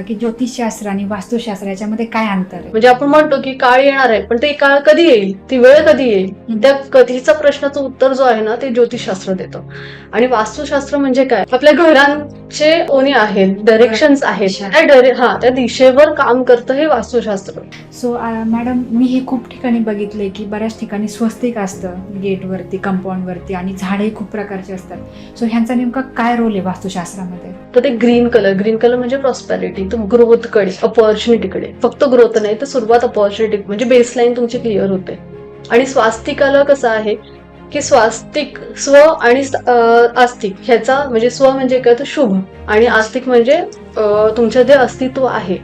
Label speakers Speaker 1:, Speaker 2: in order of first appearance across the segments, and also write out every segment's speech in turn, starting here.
Speaker 1: सांगा की ज्योतिषशास्त्र आणि वास्तुशास्त्र याच्यामध्ये काय अंतर आहे?
Speaker 2: म्हणजे आपण म्हणतो की काळ येणार आहे, पण ते काळ कधी येईल, ती वेळ कधी येईल, त्या कधीचा प्रश्नाचं उत्तर जो आहे ना ते ज्योतिषशास्त्र देतं. आणि वास्तुशास्त्र म्हणजे काय, आपल्या घरांचे कोणी आहेत, डायरेक्शन्स आहेत, त्या दिशेवर काम करतं हे वास्तुशास्त्र.
Speaker 1: सो मॅडम, मी हे खूप ठिकाणी बघितले की बऱ्याच ठिकाणी स्वस्तिक असतं गेटवरती, कंपाऊंडवरती, आणि झाडे खूप प्रकारचे असतात. सो ह्यांचा नेमका काय रोल आहे वास्तुशास्त्रामध्ये?
Speaker 2: तर ते ग्रीन कलर म्हणजे प्रॉस्पॅरिटी, ग्रोथकडे, अपॉर्च्युनिटीकडे. फक्त ग्रोथ नाही तर सुरुवात अपॉर्च्युनिटी, म्हणजे बेसलाईन तुमची क्लिअर होते. आणि स्वास्तिकाला कसं आहे की स्वास्तिक स्व आणि आस्तिक ह्याचा म्हणजे स्व म्हणजे काय तर शुभ, आणि आस्तिक म्हणजे तुमचं जे अस्तित्व आहे,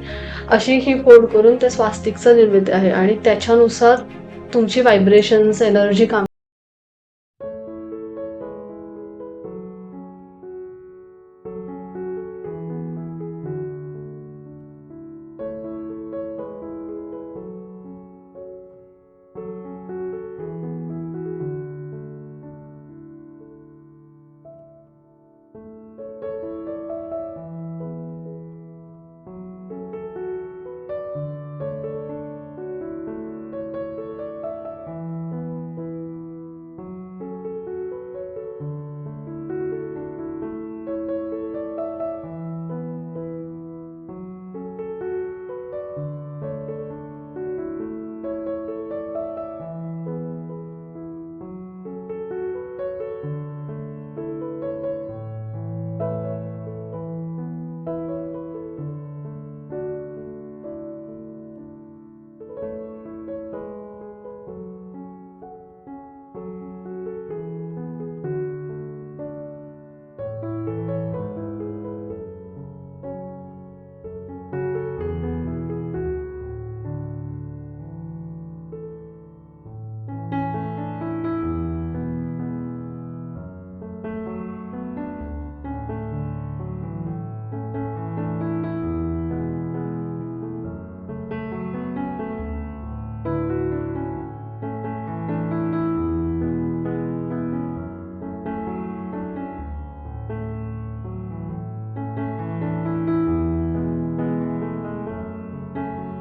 Speaker 2: अशी ही कोड करून त्या स्वास्तिकचं निर्मिती आहे. आणि त्याच्यानुसार तुमची व्हायब्रेशन्स, एनर्जी काम.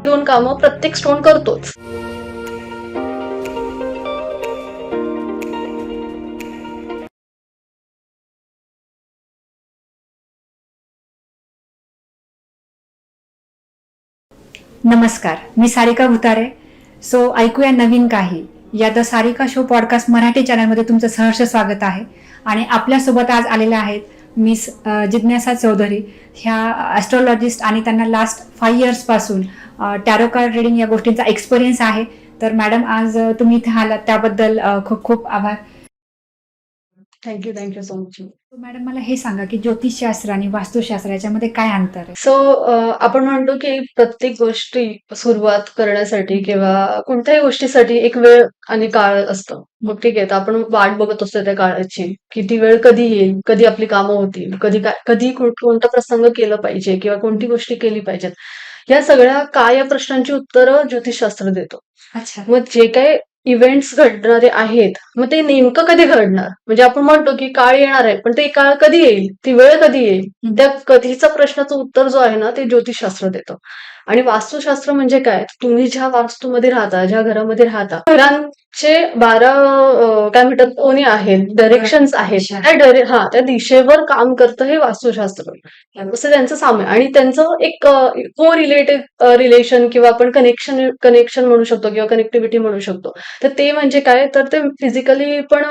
Speaker 2: दोन कामं प्रत्येक स्टोन करतोच.
Speaker 1: नमस्कार, मी सारिका भुतारे. सो ऐकूया नवीन काही या the Sarika show podcast Marathi चॅनलमध्ये तुमचं सहर्ष स्वागत आहे. आणि आपल्यासोबत आज आलेल्या आहेत मिस जिज्ञासा चौधरी. ह्या ॲस्ट्रॉलॉजिस्ट आणि त्यांना लास्ट 5 इयर्सपासून टॅरो कार्ड रिडिंग या गोष्टींचा एक्सपिरियन्स आहे. तर मॅडम, आज तुम्ही इथे आलात त्याबद्दल खूप खूप आभार.
Speaker 2: Thank you so much.
Speaker 1: मॅडम, मला हे सांगा की ज्योतिषशास्त्र आणि वास्तुशास्त्र याच्यामध्ये काय अंतर आहे?
Speaker 2: सो आपण म्हणतो की प्रत्येक गोष्टी सुरुवात करण्यासाठी किंवा कोणत्याही गोष्टीसाठी एक वेळ आणि काळ असतं. मग ठीक आहे, तर आपण वाट बघत असतो त्या काळाची, की ती वेळ कधी येईल, कधी आपली कामं होतील, कधी कोणता प्रसंग केलं पाहिजे किंवा कोणती गोष्टी केली पाहिजेत. या सगळ्या या प्रश्नांची उत्तरं ज्योतिषशास्त्र देतो.
Speaker 1: अच्छा.
Speaker 2: मग जे काही इव्हेंट्स घडणारे आहेत, मग ते नेमकं कधी घडणार, म्हणजे आपण म्हणतो की काळ येणार आहे, पण ते काळ कधी येईल, ती वेळ कधी येईल, त्या कधीचा प्रश्नाचं उत्तर जो आहे ना ते ज्योतिषशास्त्र देतं. आणि वास्तुशास्त्र म्हणजे काय, तुम्ही ज्या वास्तूमध्ये राहता, ज्या घरामध्ये राहता, घरांचे 12 काय म्हणतात कोणी आहेत, डायरेक्शन्स आहेत, त्या दिशेवर काम करतं हे वास्तुशास्त्र. असं त्यांचं साम्य, आणि त्यांचं एक को रिलेटेड रिलेशन किंवा आपण कनेक्शन म्हणू शकतो किंवा कनेक्टिव्हिटी म्हणू शकतो. तर ते म्हणजे काय, तर ते फिजिकली पण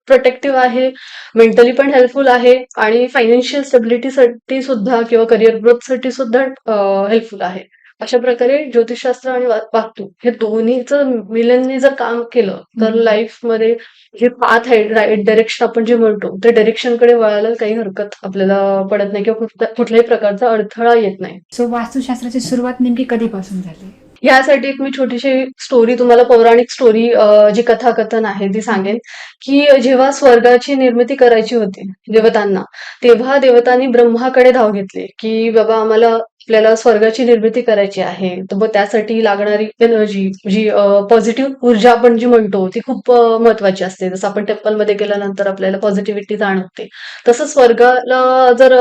Speaker 2: प्रोटेक्टिव्ह आहे, मेंटली पण हेल्पफुल आहे, आणि फायनान्शियल स्टेबिलिटीसाठी सुद्धा किंवा करिअर ग्रोथसाठी सुद्धा हेल्पफुल आहे. अशा प्रकारे ज्योतिषशास्त्र आणि वास्तू हे दोन्हीचं मिलनने जर काम केलं तर लाईफमध्ये जे पाथ आहे, राईट डायरेक्शन आपण जे म्हणतो, त्या डायरेक्शनकडे वळायला काही हरकत आपल्याला पडत नाही किंवा कुठल्याही प्रकारचा अडथळा येत नाही.
Speaker 1: सो वास्तुशास्त्राची सुरुवात नेमकी कधीपासून झाली?
Speaker 2: यासाठी एक मी छोटीशी स्टोरी तुम्हाला, पौराणिक स्टोरी, जी कथाकथन आहे ती सांगेन. की जेव्हा स्वर्गाची निर्मिती करायची होती देवतांना, तेव्हा देवतांनी ब्रह्माकडे धाव घेतली की बाबा आपल्याला स्वर्गाची निर्मिती करायची आहे, तर मग त्यासाठी लागणारी एनर्जी, जी पॉझिटिव्ह ऊर्जा आपण जी म्हणतो, ती खूप महत्वाची असते. जसं आपण टेम्पलमध्ये गेल्यानंतर आपल्याला पॉझिटिव्हिटी जाणवते, तसं स्वर्गाला जर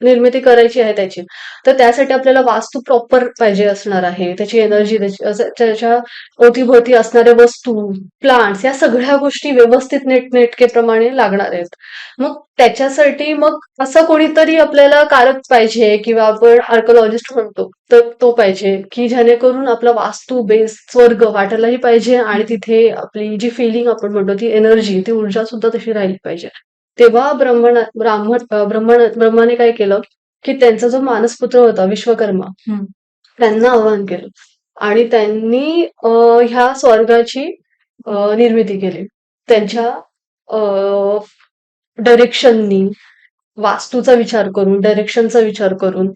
Speaker 2: निर्मिती करायची आहे त्याची, तर त्यासाठी आपल्याला वास्तू प्रॉपर पाहिजे असणार आहे. त्याची एनर्जी, त्याच्या अवतीभोवती असणाऱ्या वस्तू, प्लांट्स या सगळ्या गोष्टी व्यवस्थित नीटनेटकेप्रमाणे लागणार आहेत. मग त्याच्यासाठी मग असं कोणीतरी आपल्याला कारक पाहिजे किंवा आपण आर्किओलॉजिस्ट म्हणतो, तर तो पाहिजे, की जेणेकरून आपला वास्तू बेस स्वर्ग वाटायलाही पाहिजे आणि तिथे आपली जी फिलिंग आपण म्हणतो ती एनर्जी, ती ऊर्जा सुद्धा तशी राहिली पाहिजे. तेव्हा ब्रह्माने काय केलं, की त्यांचा जो मानसपुत्र होता विश्वकर्मा, त्यांना आवाहन केलं आणि त्यांनी ह्या स्वर्गाची निर्मिती केली. त्यांच्या डायरेक्शननी, वास्तूचा विचार करून, डायरेक्शनचा विचार करून,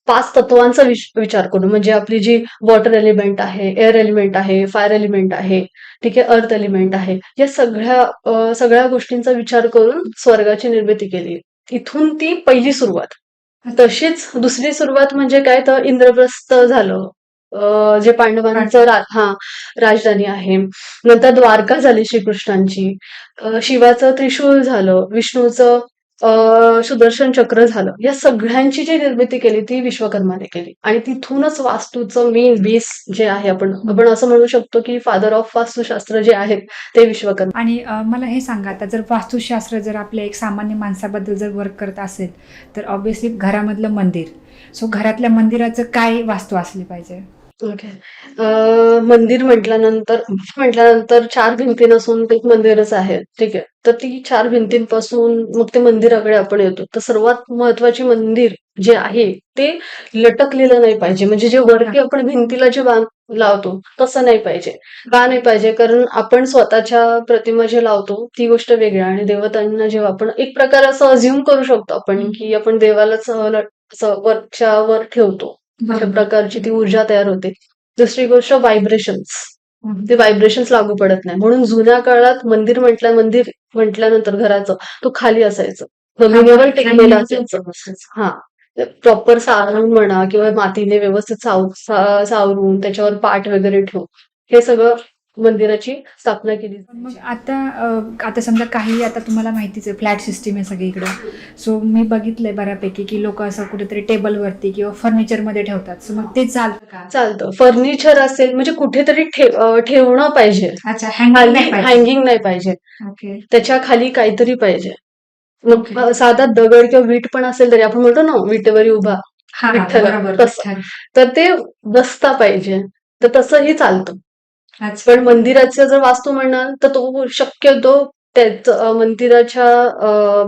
Speaker 2: 5 तत्वांचा विचार करून, म्हणजे आपली जी वॉटर एलिमेंट आहे, एअर एलिमेंट आहे, फायर एलिमेंट आहे, ठीक आहे, अर्थ एलिमेंट आहे. या सगळ्या गोष्टींचा विचार करून स्वर्गाची निर्मिती केली. इथून ती पहिली सुरुवात. तशीच दुसरी सुरुवात म्हणजे काय, तर इंद्रप्रस्थ झालं. जे पांडवांचं राजधानी आहे. नंतर द्वारका झाली श्रीकृष्णांची. शिवाचं त्रिशूळ झालं. विष्णूचं सुदर्शन चक्र झालं. या सगळ्यांची जी निर्मिती केली ती विश्वकर्माने केली आणि तिथूनच वास्तूचं मेन बेस जे आहे, आपण असं म्हणू शकतो की फादर ऑफ वास्तुशास्त्र जे आहेत ते विश्वकर्मा.
Speaker 1: आणि मला हे सांगा, आता जर वास्तुशास्त्र जर आपल्या एक सामान्य माणसाबद्दल जर वर्क करत असेल तर ऑब्व्हियसली घरामधलं मंदिर, सो घरातल्या मंदिराचं काय वास्तू असली पाहिजे?
Speaker 2: ओके. मंदिर म्हटल्यानंतर 4 भिंती नसून ते एक मंदिरच आहे. ठीक आहे. तर ती 4 भिंतींपासून मग ते मंदिराकडे आपण येतो. तर सर्वात महत्वाची मंदिर जे आहे ते लटकलेलं नाही पाहिजे. म्हणजे जे वरती आपण भिंतीला जे लावतो तसं नाही पाहिजे. का नाही पाहिजे? कारण आपण स्वतःच्या प्रतिमा जे लावतो ती गोष्ट वेगळी आणि देवतांना जेव्हा आपण एक प्रकारे असं अझ्युम करू शकतो आपण, की आपण देवालाच असं वरच्या वर ठेवतो. अशा प्रकारची ती ऊर्जा तयार होते. दुसरी गोष्ट व्हायब्रेशन्स. ते व्हायब्रेशन्स लागू पडत नाही. म्हणून जुन्या काळात मंदिर म्हटल्यानंतर घराचं तो खाली असायचं. जमिनीवर टेकलेलं असायचं. हां. प्रॉपर सारवून म्हणा किंवा मातीने व्यवस्थित सावरून त्याच्यावर पाट वगैरे ठेवून हे सगळं मंदिराची स्थापना केली
Speaker 1: मग
Speaker 2: जायची.
Speaker 1: आता समजा काही, आता तुम्हाला माहितीच आहे फ्लॅट सिस्टीम आहे सगळीकडे. सो मी बघितलंय बऱ्यापैकी की लोक असं कुठेतरी टेबलवरती किंवा फर्निचरमध्ये ठेवतात. सो मग ते चालतं का?
Speaker 2: चालतं. फर्निचर असेल म्हणजे कुठेतरी ठेवणं पाहिजे.
Speaker 1: अच्छा,
Speaker 2: हँगिंग नाही पाहिजे.
Speaker 1: ओके.
Speaker 2: त्याच्या खाली काहीतरी पाहिजे. मग
Speaker 1: Okay.
Speaker 2: साधा दगड किंवा वीट पण असेल तरी आपण म्हणतो ना विटेवरी उभा विठ्ठल,
Speaker 1: बरोबर.
Speaker 2: तसं. तर ते बसता पाहिजे. तर तसंही चालतं.
Speaker 1: अच्छा.
Speaker 2: पण मंदिराचं जर वास्तू म्हणाल तर तो शक्यतो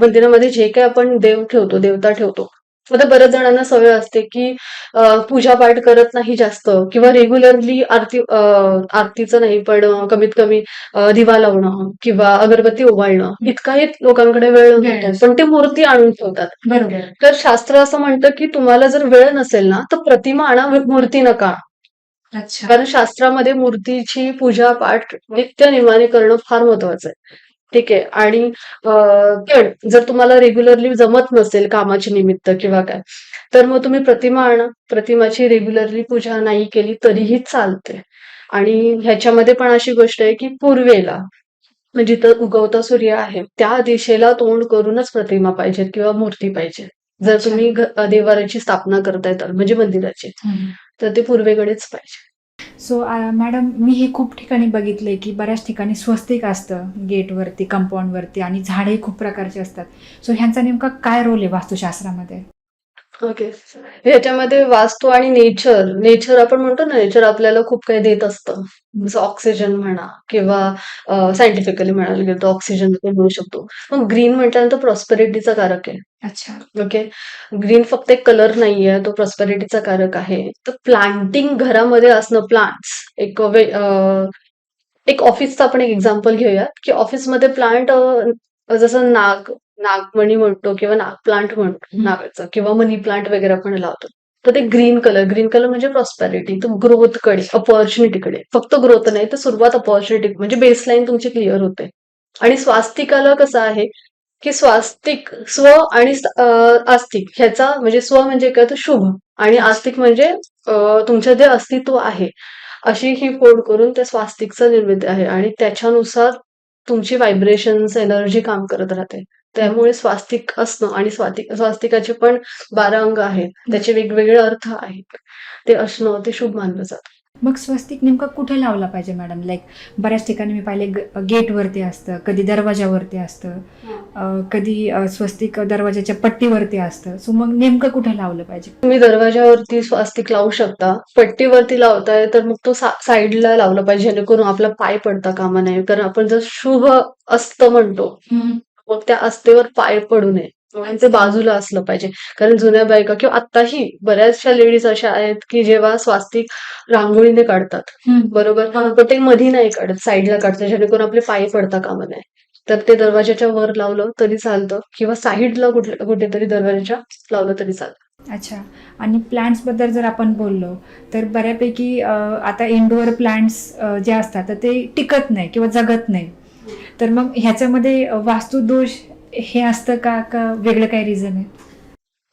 Speaker 2: मंदिरामध्ये जे काही आपण देव ठेवतो, देवता ठेवतो. आता बऱ्याच जणांना सवय असते की पूजा पाठ करत नाही जास्त किंवा रेग्युलरली आरतीचं नाही, पण कमीत कमी दिवा लावणं किंवा अगरबत्ती ओवाळणं इतकाही लोकांकडे वेळ नसतो, पण ते मूर्ती आणून ठेवतात.
Speaker 1: बरोबर.
Speaker 2: तर शास्त्र असं म्हणतं की तुम्हाला जर वेळ नसेल ना तर प्रतिमा आणा, मूर्ती नका आणू.
Speaker 1: अच्छा.
Speaker 2: कारण शास्त्रामध्ये मूर्तीची पूजा पाठ नित्य नियमाने करणं फार महत्वाचं आहे. ठीक आहे. आणि पण जर तुम्हाला रेग्युलरली जमत नसेल कामाच्या निमित्त किंवा काय, तर मग तुम्ही प्रतिमा आणा. प्रतिमाची रेग्युलरली पूजा नाही केली तरीही चालते. आणि ह्याच्यामध्ये पण अशी गोष्ट आहे की पूर्वेला म्हणजे जिथं उगवता सूर्य आहे त्या दिशेला तोंड करूनच प्रतिमा पाहिजे किंवा मूर्ती पाहिजे. जर तुम्ही देवाऱ्याची स्थापना करताय तर, म्हणजे मंदिराची, तर ते पूर्वेकडेच पाहिजे.
Speaker 1: सो मॅडम, मी हे खूप ठिकाणी बघितलंय की बऱ्याच ठिकाणी स्वस्तिक असतं गेटवरती, कंपाऊंडवरती, आणि झाडे खूप प्रकारचे असतात. सो ह्यांचा नेमका काय रोल आहे वास्तुशास्त्रामध्ये?
Speaker 2: ओके. ह्याच्यामध्ये वास्तू आणि नेचर आपण म्हणतो ना, नेचर आपल्याला खूप काही देत असतं. जसं ऑक्सिजन म्हणा किंवा सायंटिफिकली म्हणायला गेलं तर ऑक्सिजन आपण म्हणू शकतो. पण ग्रीन म्हटल्यानंतर प्रॉस्पेरिटीचा कारक आहे.
Speaker 1: अच्छा.
Speaker 2: ओके. ग्रीन फक्त एक कलर नाहीये, तो प्रॉस्पेरिटीचा कारक आहे. तर प्लांटिंग घरामध्ये असणं, प्लांट्स एक ऑफिसचं आपण एक एक्झाम्पल घेऊया, की ऑफिसमध्ये प्लांट जसं नागमणी म्हणतो किंवा नाग प्लांट म्हणतो नागाचं, किंवा मनी प्लांट वगैरे आपण लावतो. तर ते ग्रीन कलर म्हणजे प्रॉस्पेरिटी, तर ग्रोथकडे, अपॉर्च्युनिटीकडे. फक्त ग्रोथ नाही तर सुरुवात अपॉर्च्युनिटी, म्हणजे बेसलाईन तुमची क्लिअर होते. आणि स्वास्तिकाला कसं आहे, की स्वास्तिक स्व आणि आस्तिक ह्याचा म्हणजे स्व म्हणजे काय तर शुभ, आणि आस्तिक म्हणजे तुमचं जे अस्तित्व आहे अशी ही फोड करून त्या स्वास्तिकचं निर्मिती आहे आणि त्याच्यानुसार तुमची व्हायब्रेशन्स, एनर्जी काम करत राहते. त्यामुळे स्वास्तिक असणं आणि स्वास्तिकाचे पण 12 अंग आहेत. त्याचे वेगवेगळे अर्थ आहेत. ते असणं ते शुभ मानलं जातं.
Speaker 1: मग स्वस्तिक नेमका कुठे लावला पाहिजे मॅडम? लाईक बऱ्याच ठिकाणी मी पाहिले गेटवरती असतं, कधी दरवाजावरती असतं, कधी स्वस्तिक दरवाजाच्या पट्टीवरती असतं. सो मग नेमकं कुठे लावलं पाहिजे?
Speaker 2: तुम्ही दरवाजावरती स्वास्तिक लावू शकता. पट्टीवरती लावताय तर मग तो साईडला लावला पाहिजे, जेणेकरून आपला पाय पडता कामा नये. कारण आपण जर शुभ अस्त म्हणतो, मग त्या अस्तेवर पाय पडू नये. म्हणून ते बाजूला असलं पाहिजे. कारण जुन्या बायका किंवा आत्ताही बऱ्याचशा लेडीज अशा आहेत, की जेव्हा स्वास्तिक रांगोळीने काढतात, बरोबर? पण ते मधी नाही काढत, साईडला काढतात, जेणेकरून आपले पाय पडता कामा नये. तर ते दरवाजाच्या वर लावलं तरी चालतं किंवा साईडला कुठेतरी दरवाजाच्या लावलं तरी चालतं.
Speaker 1: अच्छा. आणि प्लांट्सबद्दल जर आपण बोललो तर बऱ्यापैकी आता इंडोअर प्लांट्स जे असतात तर ते टिकत नाही किंवा जगत नाही. तर मग ह्याच्यामध्ये वास्तुदोष हे असतं का वेगळं काही रिझन आहे?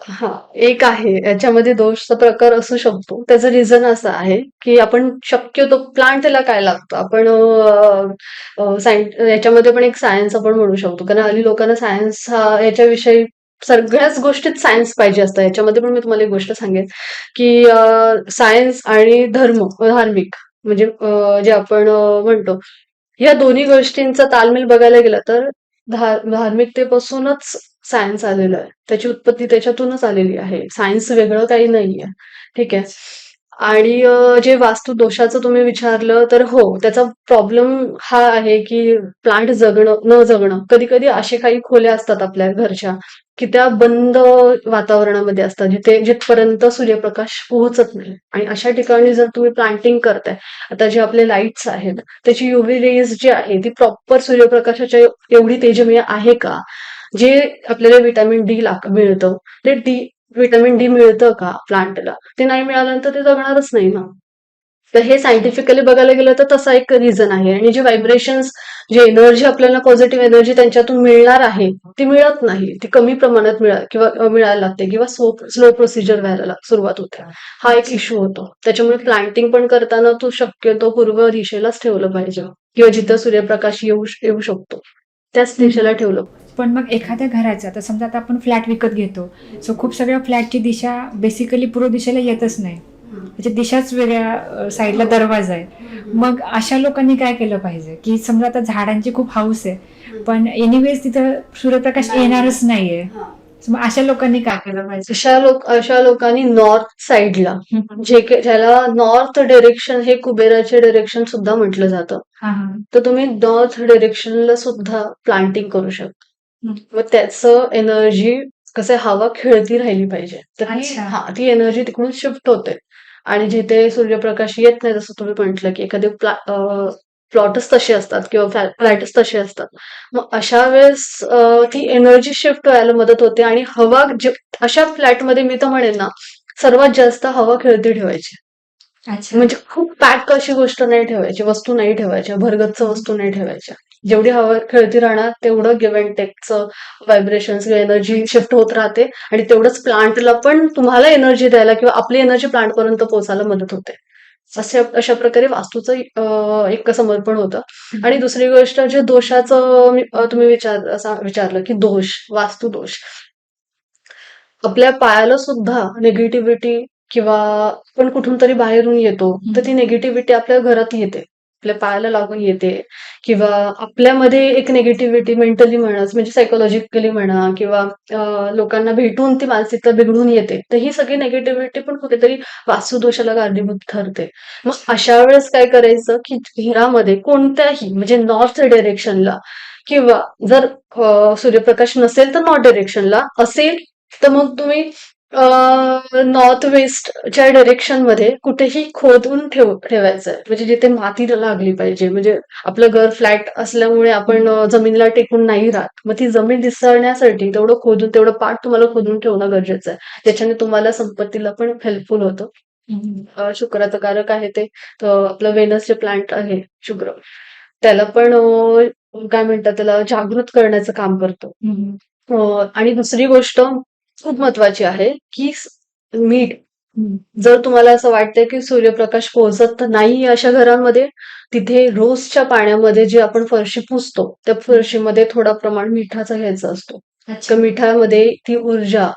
Speaker 2: हा, एक आहे याच्यामध्ये दोषचा प्रकार असू शकतो. त्याचं रिझन असं आहे, की आपण शक्यतो प्लांट त्याला काय लागतं, आपण याच्यामध्ये पण एक सायन्स आपण म्हणू शकतो. कारण हल्ली लोकांना सायन्स हा याच्याविषयी सगळ्याच गोष्टीत सायन्स पाहिजे असतं. याच्यामध्ये पण मी तुम्हाला एक गोष्ट सांगेन, की सायन्स आणि धार्मिक म्हणजे जे आपण म्हणतो, या दोन्ही गोष्टींचा ताळमेळ बघायला गेला तर धार्मिकतेपासूनच सायन्स आलेलं आहे. त्याची उत्पत्ती त्याच्यातूनच आलेली आहे. सायन्स वेगळं काही नाहीये. ठीक आहे. आणि जे वास्तू दोषाचं तुम्ही विचारलं तर हो, त्याचा प्रॉब्लेम हा आहे, की प्लांट जगणं, न जगणं. कधी-कधी अशा काही खोल्या असतात आपल्या घरच्या, की त्या बंद वातावरणामध्ये असतात, जिथपर्यंत सूर्यप्रकाश पोहोचत नाही. आणि अशा ठिकाणी जर तुम्ही प्लांटिंग करताय, आता जे आपले लाईट्स आहेत, त्याची यूव्ही रेज जी आहे, ती प्रॉपर सूर्यप्रकाशाच्या एवढी तेजोमय आहे का? जे आपल्याला व्हिटॅमिन डी मिळतं, ते व्हिटॅमिन डी मिळतं का प्लांटला? ते नाही मिळाल्यानंतर ते जगणारच नाही ना. तर हे सायंटिफिकली बघायला गेलं तर तसा एक रिझन आहे. आणि जे व्हायब्रेशन्स, जे एनर्जी आपल्याला पॉझिटिव्ह एनर्जी त्यांच्यातून मिळणार आहे, ती मिळत नाही. ती कमी प्रमाणात मिळायला लागते किंवा स्लो प्रोसिजर व्हायला सुरुवात होते. हा एक इश्यू होतो. त्याच्यामुळे प्लांटिंग पण करताना तू शक्यतो पूर्व दिशेलाच ठेवलं पाहिजे किंवा जिथं सूर्यप्रकाश येऊ शकतो त्याच दिशेला ठेवलं.
Speaker 1: पण मग एखाद्या घराचं आता समजा आता आपण फ्लॅट विकत घेतो, सो खूप सगळ्या फ्लॅटची दिशा बेसिकली पूर्व दिशेला येतच नाही, त्याची दिशाच वेगळ्या साईडला दरवाजा आहे. मग अशा लोकांनी काय केलं पाहिजे, की समजा आता झाडांची खूप हाऊस आहे पण एनिवेज तिथं सूर्यप्रकाश येणारच नाहीये, मग अशा लोकांनी काय केलं पाहिजे?
Speaker 2: अशा लोकांनी नॉर्थ साईडला, ज्याला नॉर्थ डायरेक्शन हे कुबेराचे डायरेक्शन सुद्धा म्हटलं जातं, तर तुम्ही नॉर्थ डायरेक्शनला सुद्धा प्लांटिंग करू शकता. मग त्याचं एनर्जी कसं हवा खेळती राहिली पाहिजे, तर ती एनर्जी तिकडून शिफ्ट होते. आणि जिथे सूर्यप्रकाश येत नाही, जसं तुम्ही म्हटलं, की एखादे प्लॉटच तसे असतात किंवा फ्लॅटच तसे असतात, मग अशा वेळेस ती एनर्जी शिफ्ट व्हायला मदत होते. आणि अशा फ्लॅटमध्ये मी तर म्हणेन ना, सर्वात जास्त हवा खेळती ठेवायची. म्हणजे खूप पॅक अशी गोष्ट नाही ठेवायची, वस्तू नाही ठेवायच्या, भरगच्च वस्तू नाही ठेवायच्या. जेवढी हवा खेळती राहणार तेवढं गिव्ह अँड टेकचं व्हायब्रेशन्स किंवा एनर्जी शिफ्ट होत राहते. आणि तेवढंच प्लांटला पण तुम्हाला एनर्जी द्यायला किंवा आपली एनर्जी प्लांटपर्यंत पोहोचायला मदत होते. अशा प्रकारे वास्तूचं एक समर्पण होतं. आणि दुसरी गोष्ट, जे दोषाचं तुम्ही विचारलं, की वास्तू दोष आपल्या पायाला सुद्धा निगेटिव्हिटी किंवा आपण कुठून तरी बाहेरून येतो, तर ती निगेटिव्हिटी आपल्या घरात येते, आपल्या पायाला लागून येते. किंवा आपल्यामध्ये एक निगेटिव्हिटी मेंटली म्हणा, म्हणजे सायकोलॉजिकली म्हणा, किंवा लोकांना भेटून ती मानसिकता बिघडून येते, तर ही सगळी निगेटिव्हिटी पण कुठेतरी वास्तुदोषाला कारणीभूत ठरते. मग अशा वेळेस काय करायचं, की घरामध्ये कोणत्याही म्हणजे नॉर्थ डायरेक्शनला, किंवा जर सूर्यप्रकाश नसेल तर नॉर्थ डायरेक्शनला असेल, तर मग तुम्ही नॉर्थ वेस्टच्या डायरेक्शन मध्ये कुठेही खोदून ठेवायचं आहे, म्हणजे जिथे माती लागली पाहिजे. म्हणजे आपलं घर फ्लॅट असल्यामुळे आपण जमिनीला टेकून नाही राहत, मग ती जमीन दिसण्यासाठी तेवढं पाठ तुम्हाला खोदून ठेवणं गरजेचं आहे. त्याच्याने तुम्हाला संपत्तीला पण हेल्पफुल होतं. शुक्राचं कारक आहे ते, तर आपलं वेनस जे प्लॅनेट आहे शुक्र, त्याला पण काय म्हणतात, त्याला जागृत करण्याचं काम करतो. आणि दुसरी गोष्ट खूप महत्वाची आहे, की मीठ जर तुम्हाला असं वाटतंय की सूर्यप्रकाश पोहोचत नाही अशा घरांमध्ये, तिथे रोजच्या पाण्यामध्ये जे आपण फरशी पुसतो, त्या फरशीमध्ये थोडा प्रमाण मिठाचा घ्यायचा असतो. तर मिठामध्ये ती ऊर्जा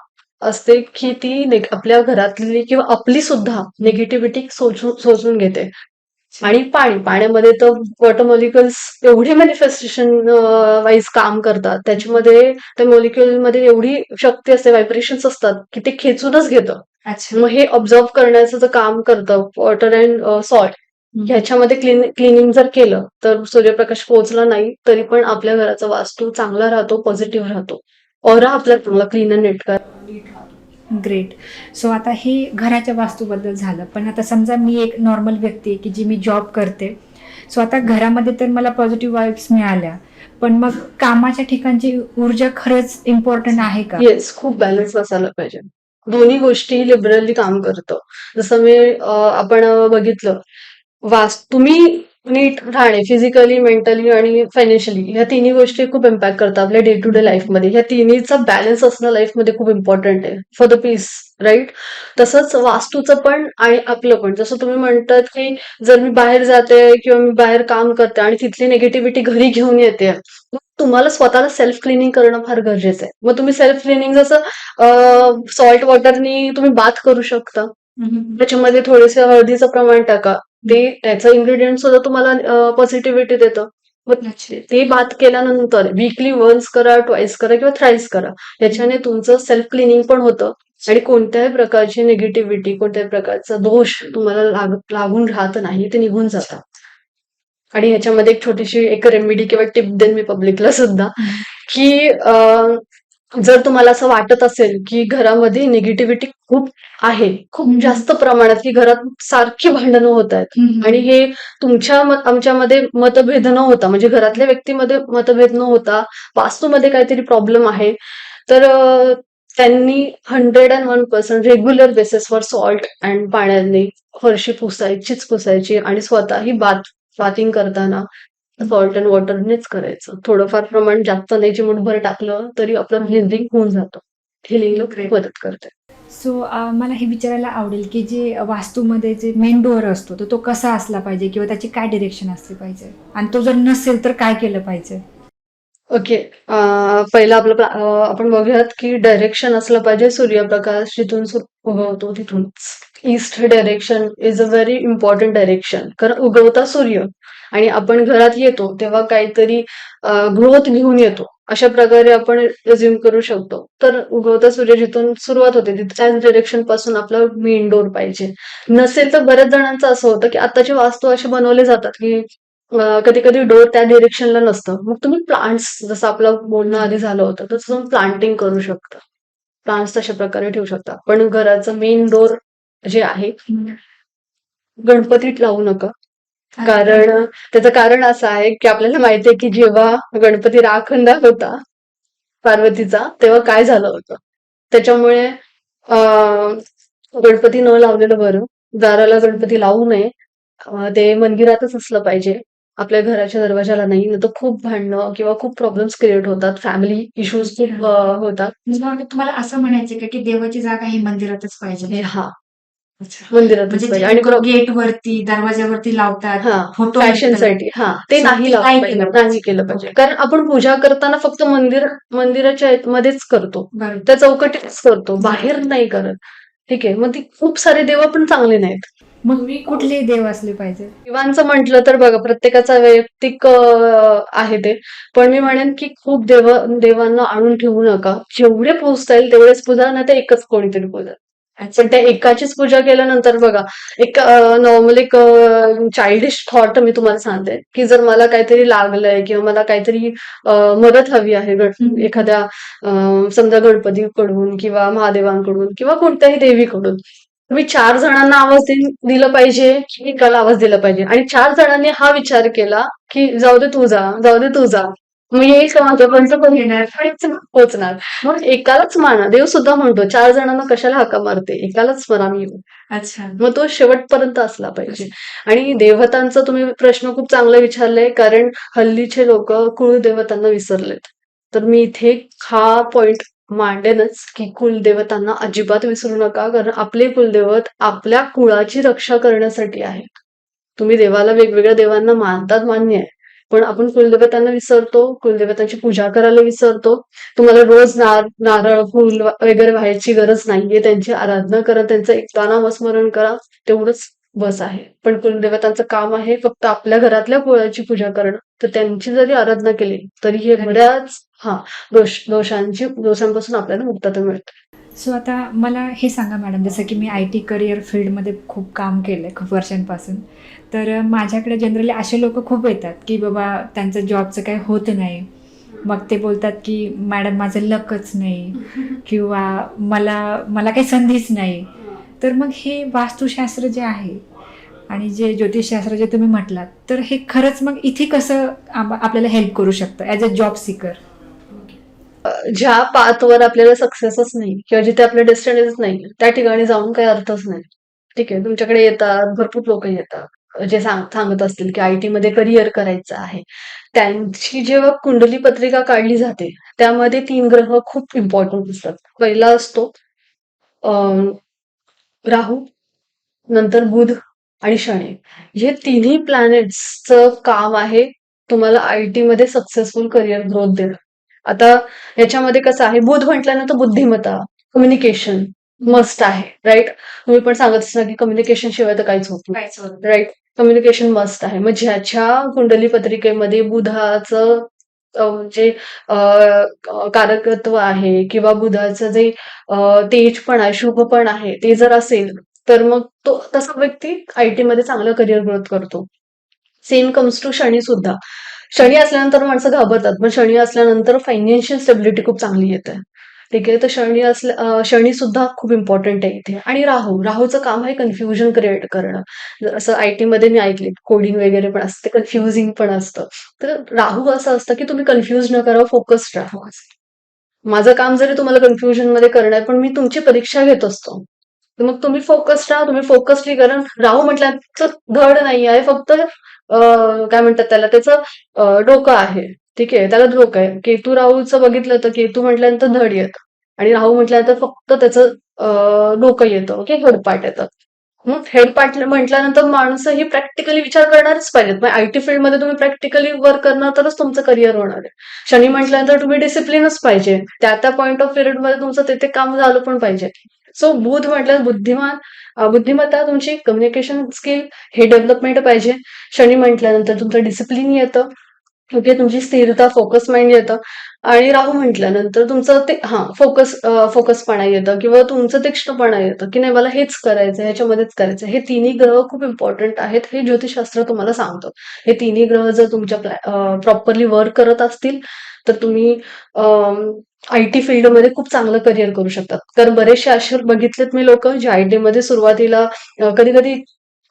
Speaker 2: असते की ती आपल्या घरातली किंवा आपली सुद्धा निगेटिव्हिटी शोषून घेते. आणि पाण्यामध्ये तर वॉटर मॉलिक्युल्स एवढे मॅनिफेस्टेशन वाईज काम करतात. त्याच्यामध्ये त्या मॉलिक्युलमध्ये एवढी शक्ती असते, व्हायब्रेशन्स असतात की ते खेचूनच घेतं.
Speaker 1: अच्छा.
Speaker 2: मग हे ऑब्झर्व करण्याचं जे काम करतं वॉटर अँड सॉल्ट, ह्याच्यामध्ये क्लिनिंग जर केलं तर सूर्यप्रकाश पोहोचला नाही तरी पण आपल्या घराचा वास्तू चांगला राहतो, पॉझिटिव्ह राहतो. ऑरा आपला चांगला क्लीन अँड नीट राहतो.
Speaker 1: ग्रेट. सो आता हे घराच्या वास्तूबद्दल झालं, पण आता समजा मी एक नॉर्मल व्यक्ती आहे की जी मी जॉब करते. सो आता घरामध्ये तर मला पॉझिटिव्ह वाईब्स मिळाल्या, पण मग कामाच्या ठिकाणची ऊर्जा खरंच इम्पॉर्टंट आहे का?
Speaker 2: येस, खूप बॅलन्स असायला पाहिजे. दोन्ही गोष्टी लिबरली काम करतं. जसं आपण बघितलं, तुम्ही नीट राहणे फिजिकली, मेंटली आणि फायनान्शियली ह्या तिन्ही गोष्टी खूप इम्पॅक्ट करतात आपल्या डे टू डे लाईफमध्ये. ह्या तिन्हीचा बॅलन्स असणं लाईफमध्ये खूप इम्पॉर्टंट आहे फॉर द पीस, राईट? तसंच वास्तूचं पण आणि आपलं पण. जसं तुम्ही म्हणतात की जर मी बाहेर जाते किंवा मी बाहेर काम करते आणि तिथली निगेटिव्हिटी घरी घेऊन येते, मग तुम्हाला स्वतःला सेल्फ क्लिनिंग करणं फार गरजेचं आहे. मग तुम्ही सेल्फ क्लिनिंग जसं सॉल्ट वॉटरनी तुम्ही बाथ करू शकता. त्याच्यामध्ये थोडेसे हळदीचं प्रमाण टाका. ते त्याचं इन्ग्रेडियंट सुद्धा तुम्हाला पॉझिटिव्हिटी देतं. मग ते बाथ केल्यानंतर वीकली वन्स करा, ट्वाइस करा किंवा थ्राईस करा. याच्याने तुमचं सेल्फ क्लिनिंग पण होतं आणि कोणत्याही प्रकारची निगेटिव्हिटी, कोणत्याही प्रकारचा दोष तुम्हाला लागून राहत नाही, ते निघून जातात. आणि ह्याच्यामध्ये एक छोटीशी एक रेमेडी किंवा टिप देईन मी पब्लिकला सुद्धा, की जर तुम्हाला असं वाटत असेल की घरामध्ये निगेटिव्हिटी खूप आहे, खूप जास्त प्रमाणात, की घरात सारखी भांडणं होत आहेत आणि हे आमच्यामध्ये मतभेद न होता, म्हणजे घरातल्या व्यक्तीमध्ये मतभेद न होता वास्तूमध्ये काहीतरी प्रॉब्लेम आहे, तर त्यांनी 101% रेग्युलर बेसिसवर सॉल्ट अँड पाण्याने फरशी पुसायची आणि स्वतःही बाथिंग करताना सॉल्ट अँड वॉटरनेच करायचं. थोडंफार प्रमाण जास्त नाही, चिमूटभर टाकलं तरी आपलं हिलिंग होऊन जातं. हिलिंगला खूप मदत करते.
Speaker 1: सो मला हे विचारायला आवडेल की जे वास्तूमध्ये जे मेन डोअर असतो तो कसा असला पाहिजे किंवा त्याची काय डिरेक्शन असली पाहिजे, आणि तो जर नसेल तर काय केलं पाहिजे?
Speaker 2: ओके. पहिलं आपण बघूयात की डायरेक्शन असलं पाहिजे सूर्यप्रकाश जिथून उगवतो तिथूनच. East direction is a very important direction. कारण उगवता सूर्य आणि आपण घरात येतो तेव्हा काहीतरी ग्रोथ घेऊन येतो. अशा प्रकारे आपण रिझ्यूम करू शकतो. तर उगवता सूर्य जिथून सुरुवात होते त्याच डायरेक्शन पासून आपला मेन डोर पाहिजे. नसेल तर बऱ्याच जणांचं असं होतं की आताचे वास्तू असे बनवले जातात की कधी कधी डोर त्या डिरेक्शनला नसतं. मग तुम्ही प्लांट्स, जसं आपलं बोलणं आधी झालं होतं, तसं तुम्ही प्लांटिंग करू शकता. प्लांट्स तशा प्रकारे ठेवू शकता. पण घराचं मेन डोर जे आहे, गणपतीत लावू नका. कारण त्याचं कारण असं आहे की आपल्याला माहितीये की जेव्हा गणपती राखंदा होता पार्वतीचा, तेव्हा काय झालं होतं. त्याच्यामुळे गणपती न लावलेलं बरं. दाराला गणपती लावू नये. ते मंदिरातच असलं पाहिजे. आपल्या घराच्या दरवाजाला नाही. नाहीतर खूप भांडणं किंवा खूप प्रॉब्लेम्स क्रिएट होतात. फॅमिली इश्यूज खूप होतात.
Speaker 1: म्हणजे तुम्हाला असं म्हणायचं का की देवाची जागा ही मंदिरातच पाहिजे?
Speaker 2: हां, मंदिरातच पाहिजे. आणि
Speaker 1: गेट वरती, दरवाजावरती लावतात फोटो
Speaker 2: फॅशनसाठी ते नाही लावलं पाहिजे, नाही केलं पाहिजे. कारण आपण पूजा करताना फक्त मंदिराच्या मध्येच करतो. त्या चौकटीतच करतो, बाहेर नाही करत. ठीक आहे. मग ती खूप सारे देव पण चांगले नाहीत.
Speaker 1: मग कुठले देव असले पाहिजे?
Speaker 2: देवांचं म्हटलं तर बघा, प्रत्येकाचा वैयक्तिक आहे ते. पण मी म्हणेन की खूप देवांना आणून ठेवू नका. जेवढे पूजता येईल तेवढेच पूजा, नाही तर एकच कोणीतरी पूजा. पण त्या एकाचीच पूजा केल्यानंतर बघा, एक नॉर्मल एक चाइल्डिश थॉट मी तुम्हाला सांगते, की जर मला काहीतरी लागलंय किंवा मला काहीतरी मदत हवी आहे एखाद्या समजा गणपतीकडून किंवा महादेवांकडून किंवा कोणत्याही देवीकडून, तुम्ही 4 जणांना आवाज दिलं पाहिजे की एकाला आवाज दिला पाहिजे. आणि 4 जणांनी हा विचार केला की जाऊ दे तू जा, जाऊ दे तू जा, मग येईल का माझ्यापर्यंत, पण येणार पण पोहोचणार. मग एकालाच माना. देव सुद्धा म्हणतो 4 जणांना कशाला हाका मारते, एकालाच म्हणा मी येऊ.
Speaker 1: अच्छा.
Speaker 2: मग तो शेवटपर्यंत असला पाहिजे. आणि देवतांचा तुम्ही प्रश्न खूप चांगला विचारलाय, कारण हल्लीचे लोक कुळदेवतांना विसरलेत. तर मी इथे हा पॉइंट मांडेनच की कुलदेवतांना अजिबात विसरू नका, कारण आपले कुलदैवत आपल्या कुळाची रक्षा करण्यासाठी आहे. तुम्ही देवाला वेगवेगळ्या देवांना मानतात मान्य आहे, पण आपण कुलदेवतांना विसरतो, कुलदेवतांची पूजा करायला विसरतो. तुम्हाला रोज नारळ फूल वगैरे व्हायची गरज नाहीये. त्यांची आराधना करा, त्यांचं एकदा नामस्मरण करा, तेवढंच बस आहे. पण कुलदेवतांचं काम आहे फक्त आपल्या घरातल्या कुळाची पूजा करणं. तर त्यांची जरी आराधना केली तरी हे बऱ्याच दोषांपासून आपल्याला मुक्तता मिळते.
Speaker 1: सो आता मला हे सांगा मॅडम, जसं की मी IT करिअर फील्डमध्ये खूप काम केलं आहे खूप वर्षांपासून. तर माझ्याकडे जनरली असे लोक खूप येतात की बाबा त्यांचं जॉबचं काही होत नाही. मग ते बोलतात की मॅडम माझं लकच नाही किंवा मला मला काही संधीच नाही. तर मग हे वास्तुशास्त्र जे आहे आणि जे ज्योतिषशास्त्र जे तुम्ही म्हटलात, तर हे खरंच मग इथे कसं आपल्याला हेल्प करू शकतं ॲज अ जॉब सीकर?
Speaker 2: ज्या पाथवर आपल्याला सक्सेसच नाही किंवा जिथे आपलं डेस्टिनीच नाही, त्या ठिकाणी जाऊन काही अर्थच नाही. ठीक आहे, तुमच्याकडे येतात, भरपूर लोक येतात जे सांगत असतील की IT मध्ये करिअर करायचं आहे. त्यांची जेव्हा कुंडली पत्रिका काढली जाते, त्यामध्ये 3 ग्रह खूप इम्पॉर्टंट असतात. पहिला असतो अं, राहू, नंतर बुध आणि शनी. हे तिन्ही प्लॅनेट्सचं काम आहे तुम्हाला IT मध्ये सक्सेसफुल करिअर ग्रोथ देणं. आता याच्यामध्ये कसं आहे, बुध म्हटल्यानंतर बुद्धिमत्ता, कम्युनिकेशन मस्ट आहे, राईट? तुम्ही पण सांगत असता की कम्युनिकेशन शिवाय तर काहीच होत नाही, राईट? कम्युनिकेशन मस्ट आहे. मग ज्याच्या कुंडली पत्रिकेमध्ये बुधाचं जे कारकत्व आहे किंवा बुधाचं जे तेज पण आहे, शुभ पण आहे, ते जर असेल तर मग तो तसा व्यक्ती IT मध्ये चांगलं करिअर ग्रोथ करतो. सेम कम्स टू शनी सुद्धा. शनी असल्यानंतर माणसं घाबरतात, पण शनी असल्यानंतर फायनान्शियल स्टेबिलिटी खूप चांगली येते. ठीक आहे, तर शनी सुद्धा खूप इम्पॉर्टंट आहे इथे. आणि राहूचं काम आहे कन्फ्युजन क्रिएट करणं. असं IT मध्ये मी ऐकले, कोडिंग वगैरे पण असते, कन्फ्युजिंग पण असतं. तर राहू असं असतं की तुम्ही कन्फ्युज न करा, फोकस्ड राहा. माझं काम जरी तुम्हाला कन्फ्युजन मध्ये करणं आहे, पण मी तुमची परीक्षा घेत असतो. तर मग तुम्ही फोकस्ड राहा, तुम्ही फोकस्डली करा. राहू म्हटल्याचं धड नाही आहे, फक्त काय म्हणतात त्याला, त्याचं डोकं आहे. ठीक आहे, त्याला डोकं आहे. केतू राहूचं बघितलं तर केतू म्हटल्यानंतर धड येतं आणि राहू म्हटल्यानंतर फक्त त्याचं डोकं येतं. ओके, हेडपार्ट येतं. हेडपार्ट म्हटल्यानंतर माणसं ही प्रॅक्टिकली विचार करणारच पाहिजेत. मग IT फील्डमध्ये तुम्ही प्रॅक्टिकली वर्क करणार तरच तुमचं करिअर होणार आहे. शनी म्हटल्यानंतर तुम्ही डिसिप्लिनच पाहिजे. त्या पॉइंट ऑफ पिरियड मध्ये तुमचं तिथे काम झालं पण पाहिजे. सो बुध म्हटलं बुद्धिमत्ता, तुमची कम्युनिकेशन स्किल हे डेव्हलपमेंट पाहिजे. शनी म्हटल्यानंतर तुमचं डिसिप्लिन येतं. ओके, तुमची स्थिरता, फोकस माइंड येतं. आणि राहू म्हटल्यानंतर तुमचं ते फोकसपणा येतं किंवा तुमचं तीक्ष्णपणा येतं की नाही मला हेच करायचं, ह्याच्यामध्येच करायचं. हे तिन्ही ग्रह खूप इम्पॉर्टंट आहेत, हे ज्योतिषशास्त्र तुम्हाला सांगतं. हे तिन्ही ग्रह जर तुमच्या प्रॉपरली वर्क करत असतील तर तुम्ही IT फील्डमध्ये खूप चांगलं करिअर करू शकतात. कारण बरेचसे असे बघितलेत मी लोक जे IT मध्ये सुरुवातीला कधी कधी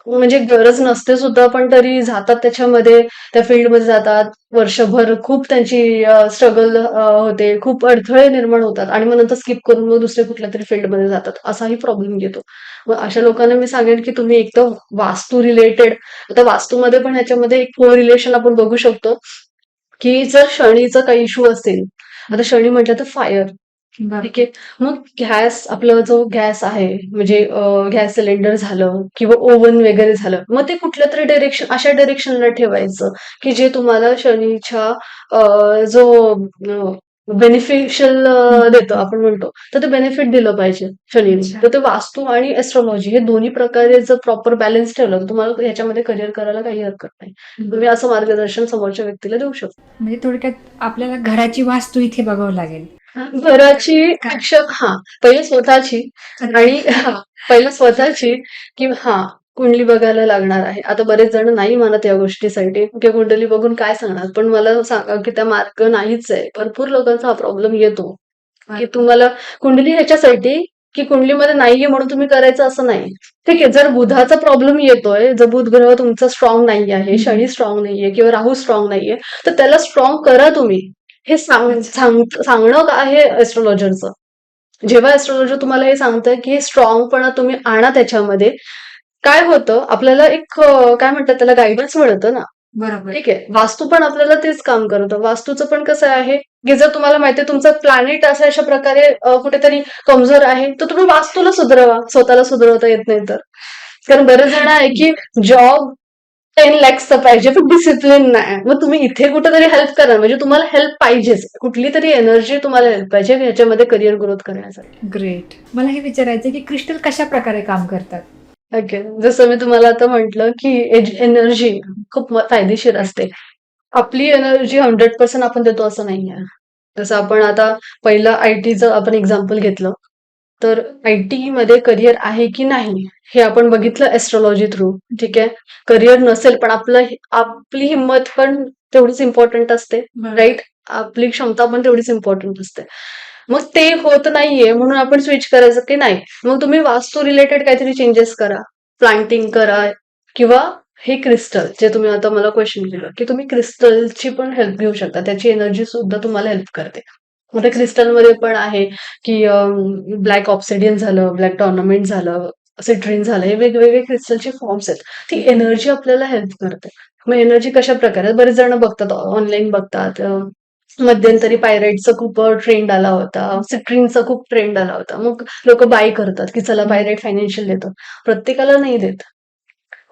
Speaker 2: म्हणजे गरज नसते सुद्धा, पण तरी जातात त्याच्यामध्ये, त्या फील्डमध्ये जातात. वर्षभर खूप त्यांची स्ट्रगल होते, खूप अडथळे निर्माण होतात आणि मग नंतर स्किप करून मग दुसऱ्या कुठल्या तरी फील्डमध्ये जातात. असाही प्रॉब्लेम येतो. मग अशा लोकांना मी सांगेन की तुम्ही एकदम वास्तू रिलेटेड, आता वास्तूमध्ये पण ह्याच्यामध्ये एक रिलेशन आपण बघू शकतो की जर शनीचा काही इश्यू असेल, आता शनी म्हटलं तर फायर. ठीक आहे, मग आपला जो गॅस आहे म्हणजे गॅस सिलेंडर झालं किंवा ओव्हन वगैरे झालं, मग ते कुठल्या तरी अशा डायरेक्शनला ठेवायचं की जे तुम्हाला शनीच्या जो बेनिफिशियल देतं आपण म्हणतो, तर ते बेनिफिट दिलं पाहिजे शनीने. तर ते वास्तू आणि एस्ट्रॉलॉजी हे दोन्ही प्रकारे जर प्रॉपर बॅलन्स ठेवलं तर तुम्हाला ह्याच्यामध्ये करिअर करायला काही हरकत नाही. तुम्ही असं मार्गदर्शन समोरच्या व्यक्तीला देऊ शकता.
Speaker 1: म्हणजे थोडक्यात आपल्याला घराची वास्तू इथे बघावं लागेल.
Speaker 2: घराची पहिले स्वतःची आणि पहिले स्वतःची की कुंडली बघायला लागणार आहे. आता बरेच जण नाही मानत या गोष्टीसाठी की कुंडली बघून काय सांगणार, पण मला सांगा की त्या मार्ग नाहीच आहे. भरपूर लोकांचा हा प्रॉब्लेम येतो की तुम्हाला कुंडली ह्याच्यासाठी की कुंडलीमध्ये नाहीये म्हणून तुम्ही करायचं असं नाही. ठीक आहे, जर बुधाचा प्रॉब्लेम येतोय, जर बुध ग्रह तुमचा स्ट्रॉंग नाही आहे, शनी स्ट्रॉंग नाहीये किंवा राहू स्ट्रॉंग नाहीये, तर त्याला स्ट्रॉंग करा तुम्ही. हे सांगणं आहे एस्ट्रॉलॉजरचं. जेव्हा एस्ट्रॉलॉजर तुम्हाला हे सांगतंय की हे स्ट्रॉंगपणा तुम्ही आणा त्याच्यामध्ये, काय होतं आपल्याला एक काय म्हणतात त्याला, गायडन्स मिळतं ना.
Speaker 1: बरोबर.
Speaker 2: ठीक आहे, वास्तू पण आपल्याला तेच काम करतं. वास्तूचं पण कसं आहे, की जर तुम्हाला माहितीये तुमचा प्लॅनेट अशा प्रकारे कुठेतरी कमजोर आहे, तर तुम्ही वास्तूला सुधरवा, स्वतःला सुधरवता येत नाही तर. कारण बरेच जण आहे की जॉब 10 lakhsचा पाहिजे पण डिसिप्लिन नाही. मग तुम्ही इथे कुठेतरी हेल्प करा, म्हणजे तुम्हाला हेल्प पाहिजेच. कुठली तरी एनर्जी तुम्हाला हेल्प पाहिजे ह्याच्यामध्ये करिअर ग्रोथ करण्यासाठी.
Speaker 1: ग्रेट. मला हे विचारायचं की क्रिस्टल कशा प्रकारे काम करतात?
Speaker 2: ओके. जसं मी तुम्हाला आता म्हटलं की एनर्जी खूप फायदेशीर असते. आपली एनर्जी 100% आपण देतो असं नाहीये. जसं आपण आता पहिलं आयटीचं आपण एक्झाम्पल घेतलं, तर आयटी मध्ये करिअर आहे की नाही हे आपण बघितलं एस्ट्रॉलॉजी थ्रू. ठीक आहे. करिअर नसेल पण आपली हिंमत पण तेवढीच इम्पॉर्टंट असते, राईट? आपली क्षमता पण तेवढीच इम्पॉर्टंट असते. मग ते होत नाहीये म्हणून आपण स्विच करायचं की नाही. मग तुम्ही वास्तू रिलेटेड काहीतरी चेंजेस करा, प्लांटिंग करा, किंवा हे क्रिस्टल जे तुम्ही आता मला क्वेश्चन केलं की तुम्ही क्रिस्टलची पण हेल्प घेऊ शकता, त्याची एनर्जी सुद्धा तुम्हाला हेल्प करते. आता क्रिस्टलमध्ये पण आहे की ब्लॅक ऑब्सिडियन झालं, ब्लॅक टॉर्नामेंट झालं, सिट्रिन झालं, हे वेगवेगळे क्रिस्टलचे फॉर्म्स आहेत. ती एनर्जी आपल्याला हेल्प करते. मग एनर्जी कशा प्रकारे, बरेच जण बघतात, ऑनलाईन बघतात. मध्यंतरी पायराइटचा खूप ट्रेंड आला होता, सिट्रिनचा खूप ट्रेंड आला होता. मग लोक बाय करतात की चला पायराइट फायनान्शियल देतं. प्रत्येकाला नाही देत.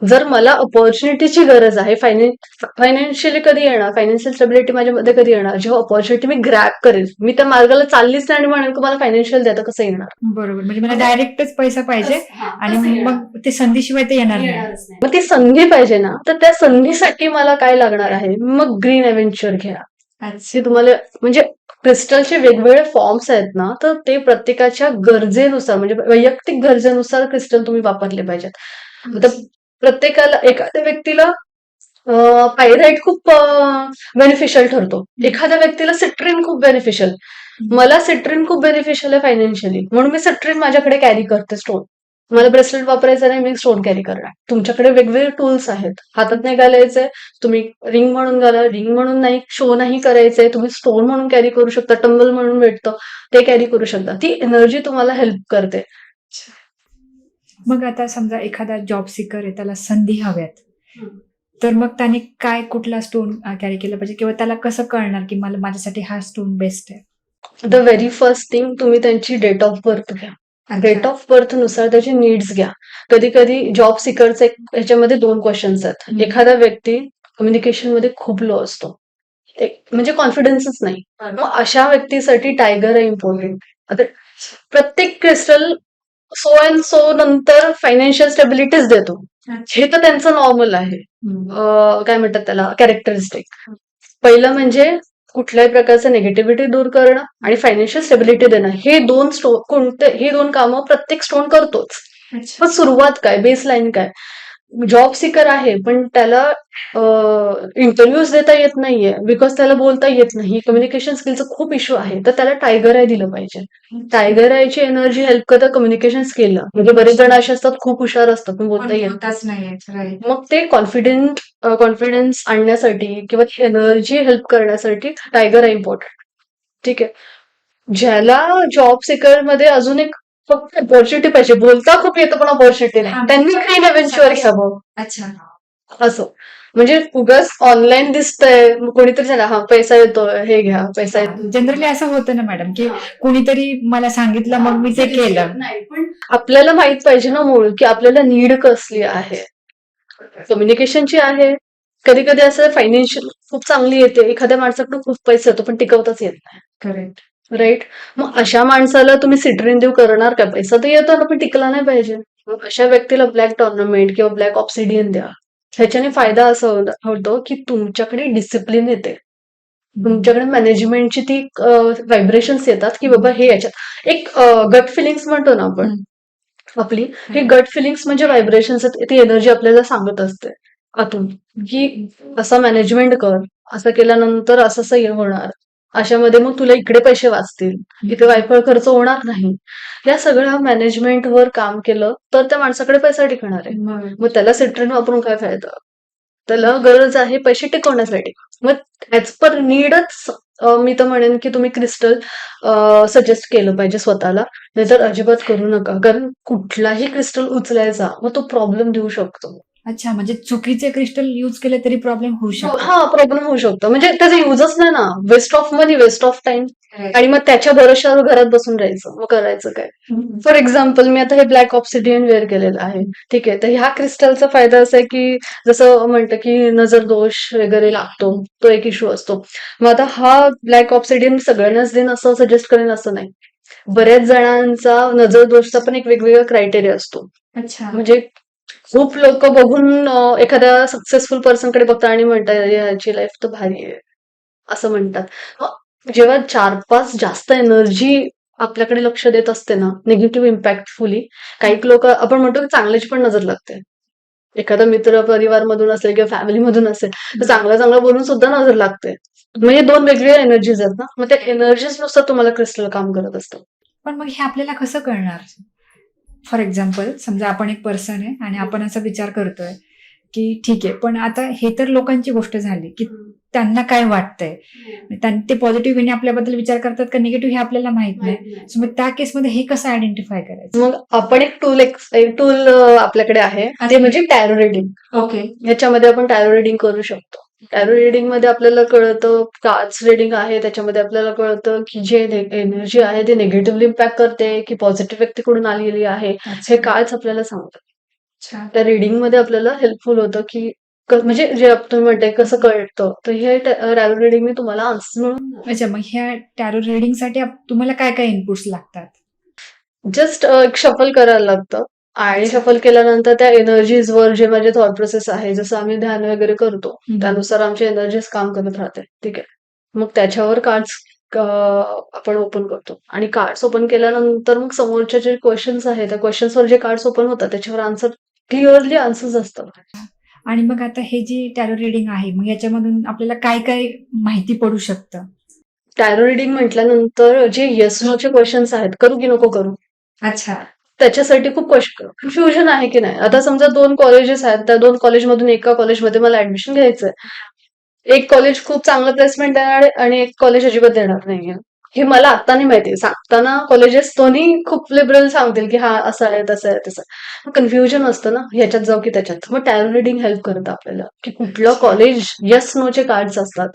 Speaker 2: जर मला अपॉर्च्युनिटीची गरज आहे, फायनान्शियली कधी येणार, फायनान्शियल स्टेबिलिटी माझ्यामध्ये कधी येणार, जेव्हा अपॉर्च्युनिटी मी ग्रॅब करेल. मी त्या मार्गाला चाललीच नाही आणि म्हणेल की मला फायनान्शियल द्या, तर कसं येणार?
Speaker 1: बरोबर. म्हणजे मला डायरेक्टच पैसा पाहिजे आणि मग ते संधीशिवाय ते येणार नाही.
Speaker 2: मग ती संधी पाहिजे ना, तर त्या संधीसाठी मला काय लागणार आहे? मग ग्रीन एव्हेंचर घ्या.
Speaker 1: अच्छा.
Speaker 2: तुम्हाला म्हणजे क्रिस्टलचे वेगवेगळे फॉर्म्स आहेत ना, तर ते प्रत्येकाच्या गरजेनुसार, म्हणजे वैयक्तिक गरजेनुसार क्रिस्टल तुम्ही वापरले पाहिजेत. आता प्रत्येकाला, एखाद्या व्यक्तीला पायराइट खूप बेनिफिशियल ठरतो, एखाद्या व्यक्तीला सिट्रिन खूप बेनिफिशियल. मला सिट्रिन खूप बेनिफिशियल आहे फायनान्शियली, म्हणून मी सिट्रिन माझ्याकडे कॅरी करते स्टोन. मला ब्रेसलेट वापरायचं नाही, मी स्टोन कॅरी करणार. तुमच्याकडे वेगवेगळे टूल्स आहेत, हातात नाही घालायचे, तुम्ही रिंग म्हणून घाला, रिंग म्हणून नाही, शो नाही करायचंय, तुम्ही स्टोन म्हणून कॅरी करू शकता, टंबल म्हणून भेटतं, ते कॅरी करू शकता. ती एनर्जी तुम्हाला हेल्प करते.
Speaker 1: मग आता समजा एखादा जॉब सिकर आहे, त्याला संधी हव्यात, तर मग त्याने काय कुठला स्टोन कॅरी केला पाहिजे किंवा त्याला कसं कळणार की मला माझ्यासाठी हा स्टोन बेस्ट आहे?
Speaker 2: द व्हेरी फर्स्ट थिंग, तुम्ही त्यांची डेट ऑफ बर्थ घ्या. डेट ऑफ बर्थ नुसार त्याचे नीड्स घ्या. कधी कधी जॉब सिकरचे ह्याच्यामध्ये 2 क्वेश्चन्स आहेत. एखादा व्यक्ती कम्युनिकेशन मध्ये खूप लो असतो, म्हणजे कॉन्फिडन्सच नाही. मग अशा व्यक्तीसाठी टायगर आहे इम्पॉर्टंट. आता प्रत्येक क्रिस्टल सो अँड सो नंतर फायनान्शियल स्टेबिलिटीच देतो, हे तर त्यांचं नॉर्मल आहे. काय म्हणतात त्याला, कॅरेक्टरिस्टिक. पहिलं म्हणजे कुठल्याही प्रकारचं निगेटिव्हिटी दूर करणं आणि फायनान्शियल स्टेबिलिटी देणं, हे दोन कामं प्रत्येक स्टोन करतोच. पण सुरुवात काय, बेसलाईन काय? जॉब सिकर आहे पण त्याला इंटरव्ह्यूज देता येत नाहीये, बिकॉज त्याला बोलता येत नाही, कम्युनिकेशन स्किलचा खूप इश्यू आहे, तर त्याला टायगर आय दिलं पाहिजे. टायगर आयची एनर्जी हेल्प करतं कम्युनिकेशन स्किलला. म्हणजे बरेच जण असे असतात, खूप हुशार असतात पण बोलता येत नाही. मग ते कॉन्फिडन्स आणण्यासाठी किंवा एनर्जी हेल्प करण्यासाठी टायगर आहे इम्पॉर्टंट. ठीक आहे. ज्याला जॉब सिकर मध्ये अजून एक फक्त अपॉर्च्युनिटी पाहिजे, बोलता खूप येतं पण अपॉर्च्युनिटी नाही, त्यांनी ग्रीन एव्हेंचर घ्यावं.
Speaker 1: अच्छा.
Speaker 2: असं म्हणजे उगाच ऑनलाईन दिसतंय, मग कोणीतरी सांगा हा पैसा येतोय, हे घ्या, पैसा येतो.
Speaker 1: जनरली असं होतं ना मॅडम की कोणीतरी मला सांगितलं मग मी ते केलं.
Speaker 2: नाही, पण आपल्याला माहित पाहिजे ना मूळ की आपल्याला नीड कसली आहे. कम्युनिकेशनची आहे. कधी कधी असं फायनान्शियल खूप चांगली येते, एखाद्या माणसाकडून खूप पैसा येतो पण टिकवताच येत नाही.
Speaker 1: करेक्ट.
Speaker 2: राईट. मग अशा माणसाला तुम्ही सिट्रिन देऊ करणार का? पैसा तर येतो ना पण टिकला नाही पाहिजे. मग अशा व्यक्तीला ब्लॅक टॉर्नामेंट किंवा ब्लॅक ऑब्सिडियन द्या. ह्याच्याने फायदा असा होतो की तुमच्याकडे डिसिप्लिन येते, तुमच्याकडे मॅनेजमेंटची ती व्हायब्रेशन्स येतात की बाबा हे याच्यात एक गट फिलिंग्स म्हणतो ना आपण, आपली हे गट फिलिंग्स म्हणजे व्हायब्रेशन्स, ती एनर्जी आपल्याला सांगत असते आतून की असं मॅनेजमेंट कर, असं केल्यानंतर असं हे होणार, अशामध्ये मग तुला इकडे पैसे वाचतील, इथे वायफळ खर्च होणार नाही. या सगळ्या मॅनेजमेंटवर काम केलं तर त्या माणसाकडे पैसा टिकणार आहे. मग त्याला सिट्रिन वापरून काय फायदा? त्याला गरज आहे पैसे टिकवण्यासाठी. मग ऍज पर नीडच मी तर म्हणेन की तुम्ही क्रिस्टल सजेस्ट केलं पाहिजे स्वतःला, नाहीतर अजिबात करू नका. कारण कुठलाही क्रिस्टल उचलायचा मग तो प्रॉब्लेम देऊ शकतो.
Speaker 1: अच्छा, म्हणजे चुकीचे क्रिस्टल यूज केले तरी प्रॉब्लेम होऊ शकतो.
Speaker 2: हा प्रॉब्लेम होऊ शकतो. म्हणजे त्याचा युजच नाही ना. Waste of money, waste of time. आणि मग त्याच्या भरोश्यावर घरात बसून राहायचं. मग करायचं काय? फॉर एक्झाम्पल मी आता हे ब्लॅक ऑब्सिडियन वेअर केलेलं आहे. ठीक आहे. तर ह्या क्रिस्टलचा फायदा असा आहे की जसं म्हणतं की नजर दोष वगैरे लागतो. तो एक इश्यू असतो. मग आता हा ब्लॅक ऑब्सिडियन सगळ्यांनाच देणं असं सजेस्ट करेन असं नाही. बऱ्याच जणांचा नजर दोषचा पण एक वेगवेगळा क्रायटेरिया असतो.
Speaker 1: अच्छा.
Speaker 2: म्हणजे खूप लोक बघून एखाद्या सक्सेसफुल पर्सनकडे बघतात आणि म्हणतात "अरे, याची लाईफ तर भारी आहे असं म्हणतात. मग जेव्हा 4-5 जास्त एनर्जी आपल्याकडे लक्ष देत असते ना निगेटिव्ह इम्पॅक्टफुली काही लोक आपण म्हणतो की चांगल्याची पण नजर लागते. एखादा मित्र परिवार मधून असेल किंवा फॅमिली मधून असेल तर चांगलं चांगलं बोलून सुद्धा नजर लागते. म्हणजे 2 वेगवेगळ्या एनर्जीज आहेत ना. मग त्या एनर्जीज नुसार तुम्हाला क्रिस्टल काम करत असतं.
Speaker 1: पण मग हे आपल्याला कसं कळणार? फॉर एक्झाम्पल समजा आपण एक पर्सन आहे आणि आपण असा विचार करतोय की ठीक आहे, पण आता हे तर लोकांची गोष्ट झाली की त्यांना काय वाटतंय, ते पॉझिटिव्ह वेने आपल्याबद्दल विचार करतात का निगेटिव्ह हे आपल्याला माहित नाही. सो मग त्या केसमध्ये हे कसं आयडेंटिफाय करायचं?
Speaker 2: मग आपण एक टूल आपल्याकडे आहे ते म्हणजे टॅरो रिडिंग.
Speaker 1: ओके.
Speaker 2: ह्याच्यामध्ये आपण टॅरो रिडिंग करू शकतो. टॅरो रिडिंग मध्ये आपल्याला कळतं कार्ड्स रिडिंग आहे त्याच्यामध्ये आपल्याला कळतं की जे एनर्जी आहे ते निगेटिव्हली इम्पॅक्ट करते की पॉझिटिव्ह व्यक्तीकडून आलेली आहे हे कार्ड्स आपल्याला सांगतात. त्या रिडिंग मध्ये आपल्याला हेल्पफुल होतं की म्हणजे जे तुम्ही म्हणताय कसं कळतं तर हे टॅरो रिडिंग तुम्हाला आन्सर मिळून
Speaker 1: अच्छा, मग ह्या टॅरो रिडिंगसाठी तुम्हाला काय काय इनपुट्स लागतात?
Speaker 2: जस्ट एक शफल करायला लागतं आणि शफल केल्यानंतर त्या एनर्जीजवर जे माझे थॉट प्रोसेस आहे जसं आम्ही ध्यान वगैरे करतो त्यानुसार आमची एनर्जीज काम करत राहते. ठीक आहे. मग त्याच्यावर कार्ड्स आपण ओपन करतो आणि कार्ड्स ओपन केल्यानंतर मग समोरचे जे क्वेश्चन्स आहेत त्या क्वेश्चन्सवर जे कार्ड्स ओपन होतात त्याच्यावर आन्सर क्लिअरली आन्सर्स असतात.
Speaker 1: आणि मग आता हे जी टॅरो रिडिंग आहे मग याच्यामधून आपल्याला काय काय माहिती पडू शकतं?
Speaker 2: टॅरो रिडिंग म्हटल्यानंतर जे येस नोचे क्वेश्चन्स आहेत करू की नको करू
Speaker 1: अच्छा.
Speaker 2: त्याच्यासाठी खूप कन्फ्युजन आहे की नाही. आता समजा 2 कॉलेजेस आहेत त्या 2 कॉलेजमधून एका कॉलेजमध्ये मला ऍडमिशन घ्यायचंय. एक कॉलेज खूप चांगलं प्लेसमेंट देणार आहे आणि एक कॉलेज अजिबात देणार नाहीये. हे मला आता नाही माहिती. सांगताना कॉलेजेस दोन्ही खूप लिबरल सांगतील की हा असं आहे तसं आहे तसं. कन्फ्युजन असतं ना ह्याच्यात जाऊ की त्याच्यात. मग टॅरो रिडिंग हेल्प करतं आपल्याला की कुठलं कॉलेज येस नोचे कार्ड्स असतात.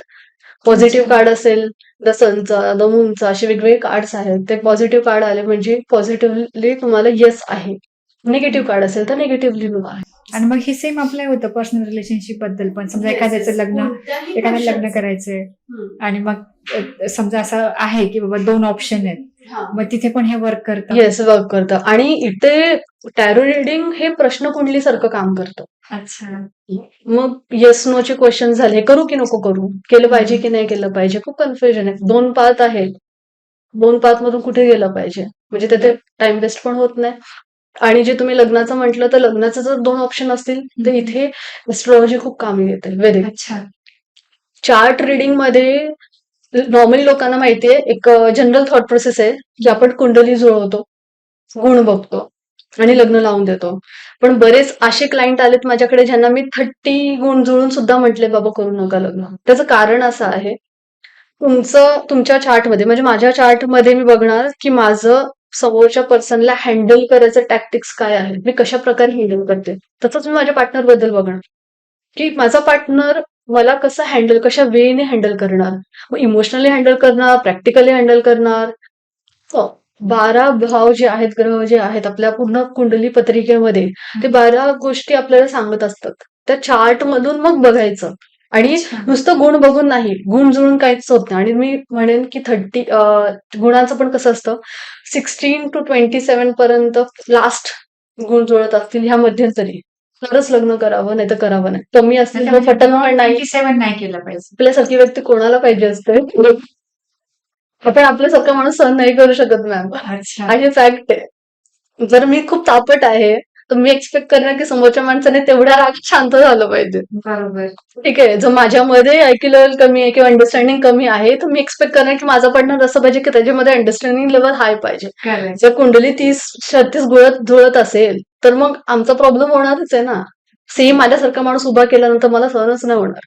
Speaker 2: पॉझिटिव्ह कार्ड असेल द सनचा द मूनचा असे वेगवेगळे कार्ड्स आहेत. ते पॉझिटिव्ह कार्ड आले म्हणजे पॉझिटिव्हली तुम्हाला येस आहे. निगेटिव्ह कार्ड असेल तर निगेटिव्हली नो आहे.
Speaker 1: आणि मग हे सेम अप्लाय होतं पर्सनल रिलेशनशिप बद्दल पण. समजा एखाद्याचं लग्न एखाद्याला लग्न करायचंय आणि मग समजा असं आहे की बाबा 2 ऑप्शन आहेत मग तिथे पण हे वर्क करतं.
Speaker 2: येस वर्क करतं आणि इथे टॅरो रिडिंग हे प्रश्न कुंडलीसारखं काम करतं.
Speaker 1: अच्छा.
Speaker 2: मग येस नो चे क्वेश्चन झाले करू की नको करू केलं पाहिजे की नाही केलं पाहिजे खूप कन्फ्युजन आहे. 2 पाथ आहेत. 2 पाथ मधून कुठे गेलं पाहिजे म्हणजे त्याचे टाइम वेस्ट पण होत नाही. आणि जे तुम्ही लग्नाचं म्हटलं तर लग्नाचं जर 2 ऑप्शन असतील तर इथे एस्ट्रॉलॉजी खूप कामी येते. व्हेरी
Speaker 1: अच्छा.
Speaker 2: चार्ट रिडिंग मध्ये नॉर्मली लोकांना माहितीये एक जनरल थॉट प्रोसेस आहे की आपण कुंडली जुळवतो गुण बघतो आणि लग्न लावून देतो. पण बरेच असे क्लायंट आलेत माझ्याकडे ज्यांना मी 30 गुण जुळून सुद्धा म्हटले बाबा करू नका लग्न. त्याचं कारण असं आहे तुमच्या चार्टमध्ये म्हणजे माझ्या चार्टमध्ये मी बघणार की माझं समोरच्या पर्सनला हँडल करायचं टॅक्टिक्स काय आहे मी कशा प्रकारे हँडल करते. तसंच मी माझ्या पार्टनर बद्दल बघणार की माझा पार्टनर मला कसं हँडल कशा वेने हँडल करणार. मग इमोशनली हँडल करणार प्रॅक्टिकली हँडल करणार. 12 भाव जे आहेत ग्रह जे आहेत आपल्या पूर्ण कुंडली पत्रिकेमध्ये ते 12 गोष्टी आपल्याला सांगत असतात. त्या चार्ट मधून मग बघायचं आणि नुसतं गुण बघून नाही गुण जुळून काहीच होत नाही. आणि मी म्हणेन की 30 गुणांचं पण कसं असतं 16 to 27 पर्यंत लास्ट गुण जुळत असतील ह्या मध्यंतरी तरच लग्न करावं नाही तर करावं नाही. कमी असतील तर फटन पण नाही.
Speaker 1: 27 नाही केलं पाहिजे.
Speaker 2: आपल्यासारखी व्यक्ती कोणाला पाहिजे असते. आपण आपल्यासारखा माणूस सहन नाही करू शकत मॅम.
Speaker 1: अच्छा.
Speaker 2: आणि फॅक्ट आहे जर मी खूप तापट आहे तर मी एक्सपेक्ट करणार की समोरच्या माणसाने तेवढ्या राग शांत झालं पाहिजे.
Speaker 1: बरोबर.
Speaker 2: ठीक आहे जर माझ्यामध्ये IQ लेवल कमी आहे किंवा अंडरस्टँडिंग कमी आहे तर मी एक्सपेक्ट करणार की माझा पार्टनर असं पाहिजे की त्याच्यामध्ये अंडरस्टँडिंग लेवल हाय पाहिजे. जर कुंडली 30-36 जुळत असेल तर मग आमचा प्रॉब्लेम होणारच आहे ना. सेम माझ्यासारखा माणूस उभा केल्यानंतर मला सहनच नाही होणार.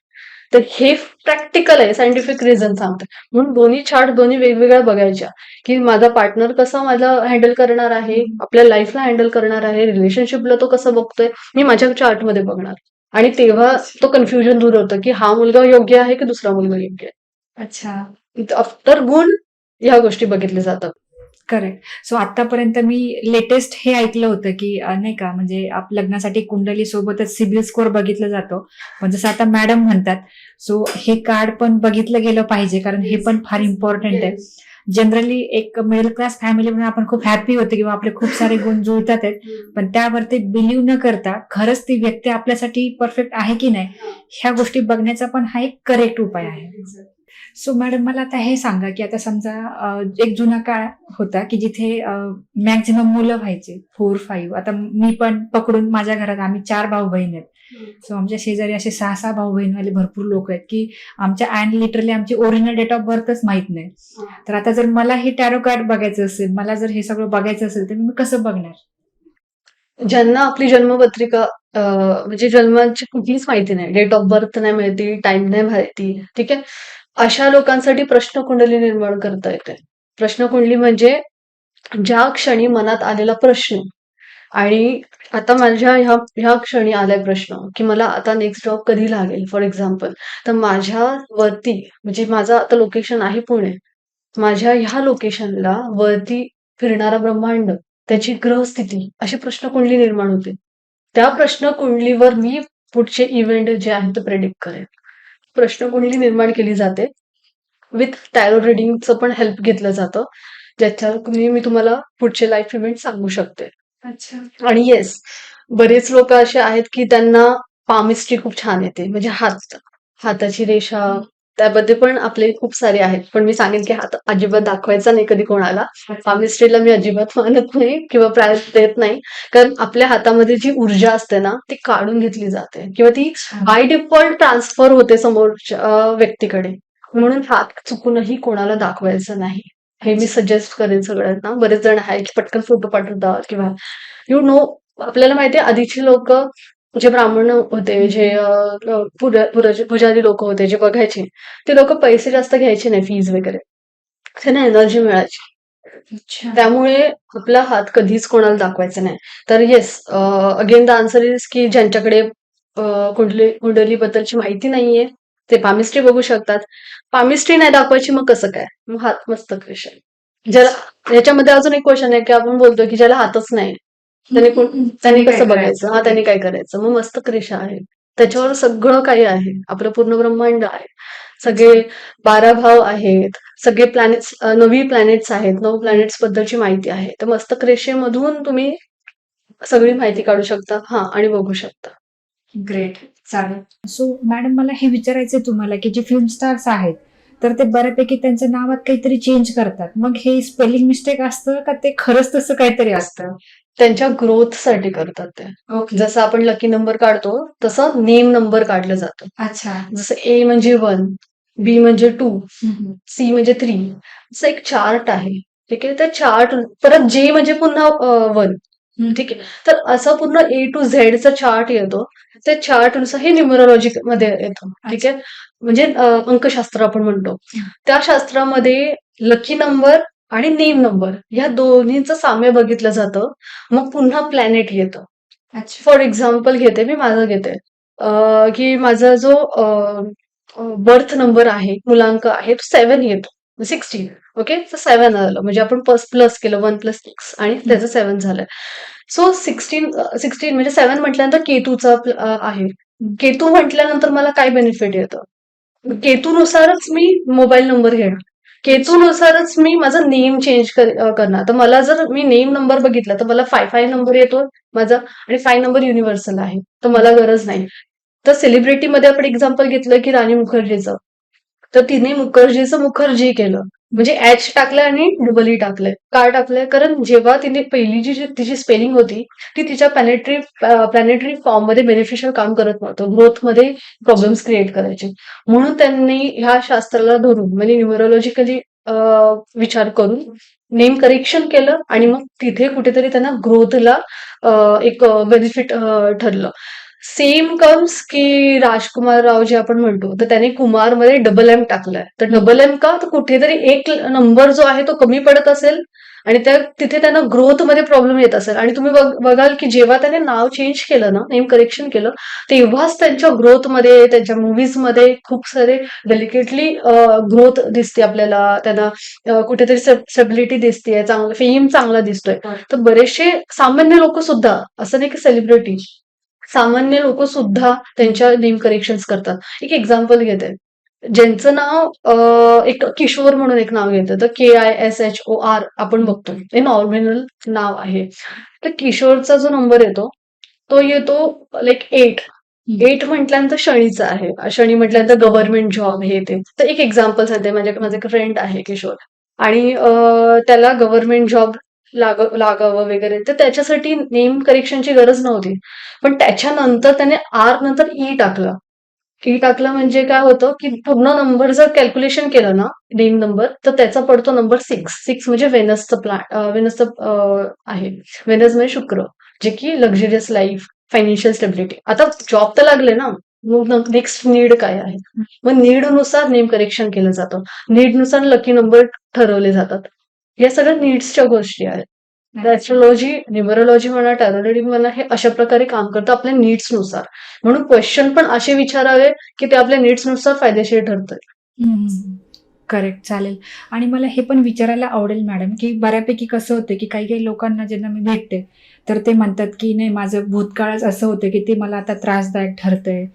Speaker 2: तर हे प्रॅक्टिकल आहे, सायंटिफिक रिझन सांगते. म्हणून दोन्ही चार्ट दोन्ही वेगवेगळ्या बघायच्या, की माझा पार्टनर कसा मला हँडल करणार आहे, आपल्या लाईफला हँडल करणार आहे, रिलेशनशिपला तो कसं बघतोय, मी माझ्या चार्टमध्ये बघणार. आणि तेव्हा तो कन्फ्युजन दूर होतं, की हा मुलगा योग्य आहे की दुसरा मुलगा योग्य आहे.
Speaker 1: अच्छा.
Speaker 2: तर गुण ह्या गोष्टी बघितल्या जातात.
Speaker 1: करेक्ट. सो आतापर्यंत मी लेटेस्ट हे ऐकलं होतं, की नाही का म्हणजे लग्नासाठी कुंडली सोबतच सिबिल स्कोअर बघितलं जातो. पण जसं आता मॅडम म्हणतात, सो हे कार्ड पण बघितलं गेलं पाहिजे, कारण हे पण फार इम्पॉर्टंट आहे. जनरली एक मिडल क्लास फॅमिली म्हणून आपण खूप हॅपी होतो किंवा आपले खूप सारे गुण जुळतात आहेत, पण त्यावरती बिलीव्ह न करता खरंच ती व्यक्ती आपल्यासाठी परफेक्ट आहे की नाही, ह्या गोष्टी बघण्याचा पण हा एक करेक्ट उपाय आहे. सो मॅडम मला आता हे सांगा, की आता समजा एक जुना काळ होता, की जिथे मॅक्झिमम मुलं व्हायचे 4-5. आता मी पण पकडून माझ्या घरात आम्ही 4 भाऊ बहीण आहेत. सो आमच्या शेजारी असे 6-6 भाऊ बहीणवाले भरपूर लोक आहेत, की आमच्या अँड लिटरली आमची ओरिजिनल डेट ऑफ बर्थच माहित नाही. तर आता जर मला हे टॅरो कार्ड बघायचं असेल, मला जर हे सगळं बघायचं असेल, तर मी कसं बघणार?
Speaker 2: ज्यांना आपली जन्मपत्रिका म्हणजे जन्माची कुठलीच माहिती नाही, डेट ऑफ बर्थ नाही माहिती, टाइम नाही माहिती, ठीक आहे. अशा लोकांसाठी प्रश्नकुंडली निर्माण करता येते. प्रश्नकुंडली म्हणजे ज्या क्षणी मनात आलेला प्रश्न, आणि आता माझ्या ह्या ह्या क्षणी आलाय प्रश्न, की मला आता नेक्स्ट जॉब कधी लागेल फॉर एक्झाम्पल. तर माझ्या वरती, म्हणजे माझं आता लोकेशन आहे पुणे, माझ्या ह्या लोकेशनला वरती फिरणारा ब्रह्मांड, त्याची ग्रहस्थिती, अशी प्रश्नकुंडली निर्माण होते. त्या प्रश्नकुंडलीवर मी पुढचे इव्हेंट जे आहेत ते प्रेडिक्ट करेन. प्रश्नकुंडली निर्माण केली जाते. विथ टॅरो रिडिंगचं पण हेल्प घेतलं जातं, ज्याच्यावर मी तुम्हाला पुढचे लाईफ इव्हेंट सांगू शकते.
Speaker 1: अच्छा.
Speaker 2: आणि येस, बरेच लोक असे आहेत की त्यांना पामिस्ट्री खूप छान येते, म्हणजे हाताची रेषा, त्याबद्दल पण आपले खूप सारे आहेत. पण मी सांगेन की हात अजिबात दाखवायचा नाही कधी कोणाला. पामिस्ट्रीला मी अजिबात मानत नाही किंवा प्रायोरिटी देत नाही, कारण आपल्या हातामध्ये जी ऊर्जा असते ना, ती काढून घेतली जाते किंवा ती बाय डिफॉल्ट ट्रान्सफर होते समोरच्या व्यक्तीकडे. म्हणून हात चुकूनही कोणाला दाखवायचं नाही, हे मी सजेस्ट करेन सगळ्यांना. बरेच जण आहेत की पटकन फोटो पाठवतात किंवा यू नो, आपल्याला माहितीये आधीची लोक, जे ब्राह्मण होते, जे पुजारी लोक होते, जे बघायचे, ते लोक पैसे जास्त घ्यायचे नाही, फीज वगैरे, त्यांना एनर्जी मिळायची.
Speaker 1: अच्छा.
Speaker 2: त्यामुळे आपला हात कधीच कोणाला दाखवायचा नाही. तर yes, again the answer is की ज्यांच्याकडे कुंडली बद्दलची माहिती नाहीये, ते पामिस्ट्री बघू शकतात. पामिस्ट्री नाही दाखवायची, मग कसं काय? मग हात मस्तक रेषा. ज्याला याच्यामध्ये अजून एक क्वेश्चन आहे, की आपण बोलतो की ज्याला हातच नाही, त्याने कसं बघायचं, त्याने काय करायचं? मग मस्तक रेषा आहे, त्याच्यावर सगळं काही आहे, आपलं पूर्ण ब्रह्मांड आहे, सगळे 12 भाव आहेत, सगळे प्लॅनेट्स, 9 प्लॅनेट्स आहेत, 9 प्लॅनेट्स बद्दलची माहिती आहे. तर मस्तक रेषेमधून तुम्ही सगळी माहिती काढू शकता आणि बघू शकता.
Speaker 1: ग्रेट. चालेल. सो मॅडम मला हे विचारायचंय तुम्हाला, की जे फिल्म स्टार्स आहेत, तर ते बऱ्यापैकी त्यांच्या नावात काहीतरी चेंज करतात. मग हे स्पेलिंग मिस्टेक असतं का ते खरंच तसं काहीतरी असतं?
Speaker 2: त्यांच्या ग्रोथसाठी करतात ते.
Speaker 1: ओके.
Speaker 2: जसं आपण लकी नंबर काढतो, तसं नेम नंबर काढलं जातं.
Speaker 1: अच्छा.
Speaker 2: जसं ए म्हणजे 1, बी म्हणजे 2, सी म्हणजे 3. असं एक चार्ट आहे, ठीक आहे. त्या चार्ट परत जे म्हणजे पुन्हा 1, ठीक आहे. तर असं पूर्ण ए टू झेडचा चार्ट येतो. त्या चार्टनुसार हे न्यूमरोलॉजी मध्ये येतं, ठीक आहे. म्हणजे अंकशास्त्र आपण म्हणतो. त्या शास्त्रामध्ये लकी नंबर आणि नेम नंबर ह्या दोन्हीचं साम्य बघितलं जातं. मग पुन्हा प्लॅनेट येतं.
Speaker 1: अच्छा.
Speaker 2: फॉर एक्झाम्पल घेते, मी माझं घेते, की माझा जो बर्थ नंबर आहे, मुलांक आहे, तो 7 येतो. 16. ओके, तर 7 आलं, म्हणजे आपण प्लस केलं, 1 + 6 आणि त्याचं 7 झालं. सो 16 म्हणजे 7 म्हटल्यानंतर केतूचा आहे. केतू म्हटल्यानंतर मला काय बेनिफिट येतं? केतूनुसारच मी मोबाईल नंबर घेणार. केतूनुसारच मी माझा नेम चेंज करणार. तर मला जर मी नेम नंबर बघितला, तर मला 5 नंबर येतो माझा, आणि 5 नंबर युनिव्हर्सल आहे, तर मला गरज नाही. तर सेलिब्रिटीमध्ये आपण एक्झाम्पल घेतलं की राणी मुखर्जीचं, तर तिने मुखर्जीचं मुखर्जी केलं, म्हणजे एच टाकलं आणि डबल ई टाकलंय. का टाकलंय? कारण जेव्हा तिने पहिली जी तिची स्पेलिंग होती, ती तिच्या प्लॅनेटरी फॉर्म मध्ये बेनिफिशियल काम करत नव्हतं, ग्रोथमध्ये प्रॉब्लेम्स क्रिएट करायचे. म्हणून त्यांनी ह्या शास्त्राला धरून, म्हणजे न्यूमरोलॉजिकली विचार करून नेम करेक्शन केलं, आणि मग तिथे कुठेतरी त्यांना ग्रोथला एक बेनिफिट ठरलं. सेम कम्स की राजकुमार राव जे आपण म्हणतो, तर त्याने कुमारमध्ये डबल एम टाकलाय. तर डबल एम का? तर कुठेतरी एक नंबर जो आहे तो कमी पडत असेल आणि तिथे त्यांना ग्रोथमध्ये प्रॉब्लेम येत असेल आणि तुम्ही बघाल की जेव्हा त्याने नाव चेंज केलं ना, नेम करेक्शन केलं, तेव्हाच त्यांच्या ग्रोथमध्ये, त्यांच्या मूव्हीजमध्ये खूप सारे डेलिकेटली ग्रोथ दिसते आपल्याला. त्यांना कुठेतरी स्टेबिलिटी दिसतेय, चांगलं फेम चांगला दिसतोय. तर बरेचसे सामान्य लोक सुद्धा, असं नाही की सेलिब्रिटी, सामान्य लोक सुद्धा त्यांच्या नेम करेक्शन्स करतात. एक एक्झाम्पल घेते. ज्यांचं नाव एक किशोर म्हणून एक नाव घेतं, तर KISHOR आपण बघतो. हे नॉमिनल नाव आहे. तर किशोरचा जो नंबर येतो, तो येतो लाईक 8. 8 म्हटल्यानंतर शनीचा आहे. शनी म्हटल्यानंतर गव्हर्नमेंट जॉब हे ते. तर एक एक्झाम्पल सांगते. माझे एक फ्रेंड आहे किशोर आणि त्याला गव्हर्नमेंट जॉब लागावं वगैरे, तर त्याच्यासाठी नेम करेक्शनची गरज नव्हती. पण त्याच्यानंतर त्याने आर नंतर ई टाकलं. ई टाकलं म्हणजे काय होतं, की पूर्ण नंबर जर कॅल्क्युलेशन केलं ना, नेम नंबर, तर त्याचा पडतो नंबर 6. 6 म्हणजे व्हेनसचं आहे. व्हेनस म्हणजे शुक्र, जे की लक्झरियस लाईफ, फायनान्शियल स्टेबिलिटी. आता जॉब तर लागले ना, मग नेक्स्ट नीड काय आहे? मग नीडनुसार नेम करेक्शन केलं जातं. नीडनुसार लकी नंबर ठरवले जातात. या सगळ्या नीड्सच्या गोष्टी आहेत. ऍस्ट्रोलॉजी, न्युमरोलॉजी म्हणा, टॅरोलॉजी म्हणा, हे अशा प्रकारे काम करतं आपल्या नीड्सनुसार. म्हणून क्वेश्चन पण असे विचारावे की ते आपल्या नीड्सनुसार फायदेशीर ठरतात.
Speaker 1: करेक्ट, चालेल. आणि मला हे पण विचारायला आवडेल मॅडम, की बऱ्यापैकी कसं होतं, की काही लोकांना ज्यांना मी भेटते, तर ते म्हणतात की नाही, माझं भूतकाळच असं होतं की ते मला आता त्रासदायक ठरतंय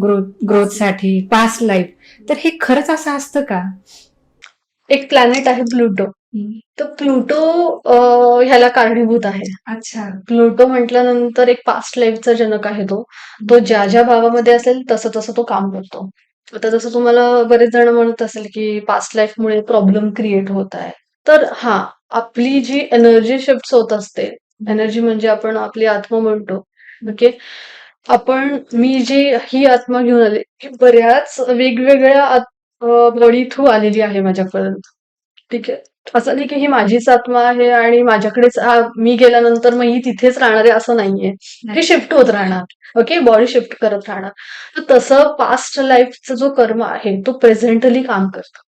Speaker 1: ग्रोथसाठी, पास्ट लाईफ. तर हे खरंच असं असतं का?
Speaker 2: एक प्लॅनेट आहे प्लुटो. तर प्लुटो ह्याला कारणीभूत आहे.
Speaker 1: अच्छा.
Speaker 2: प्लुटो म्हटल्यानंतर एक पास्ट लाईफचा जनक आहे तो. तो ज्या ज्या भावामध्ये असेल तसं तसं तो काम करतो. आता जसं तुम्हाला बरेच जण म्हणत असेल की पास्ट लाईफमुळे प्रॉब्लेम क्रिएट होत आहे. तर हा, आपली जी एनर्जी शिफ्ट होत असते, एनर्जी म्हणजे आपण आपली आत्मा म्हणतो. ओके. ही आत्मा घेऊन आले, ही बऱ्याच वेगवेगळ्या बॉडी थ्रू आलेली आहे माझ्यापर्यंत. ठीक आहे. असं नाही की ही माझीच आत्मा आहे आणि माझ्याकडेच मी गेल्यानंतर मग ही तिथेच राहणार आहे, असं नाहीये. हे शिफ्ट होत राहणार. ओके. बॉडी शिफ्ट करत राहणार. तर तसं पास्ट लाईफचा जो कर्म आहे तो प्रेझेंटली काम करतो.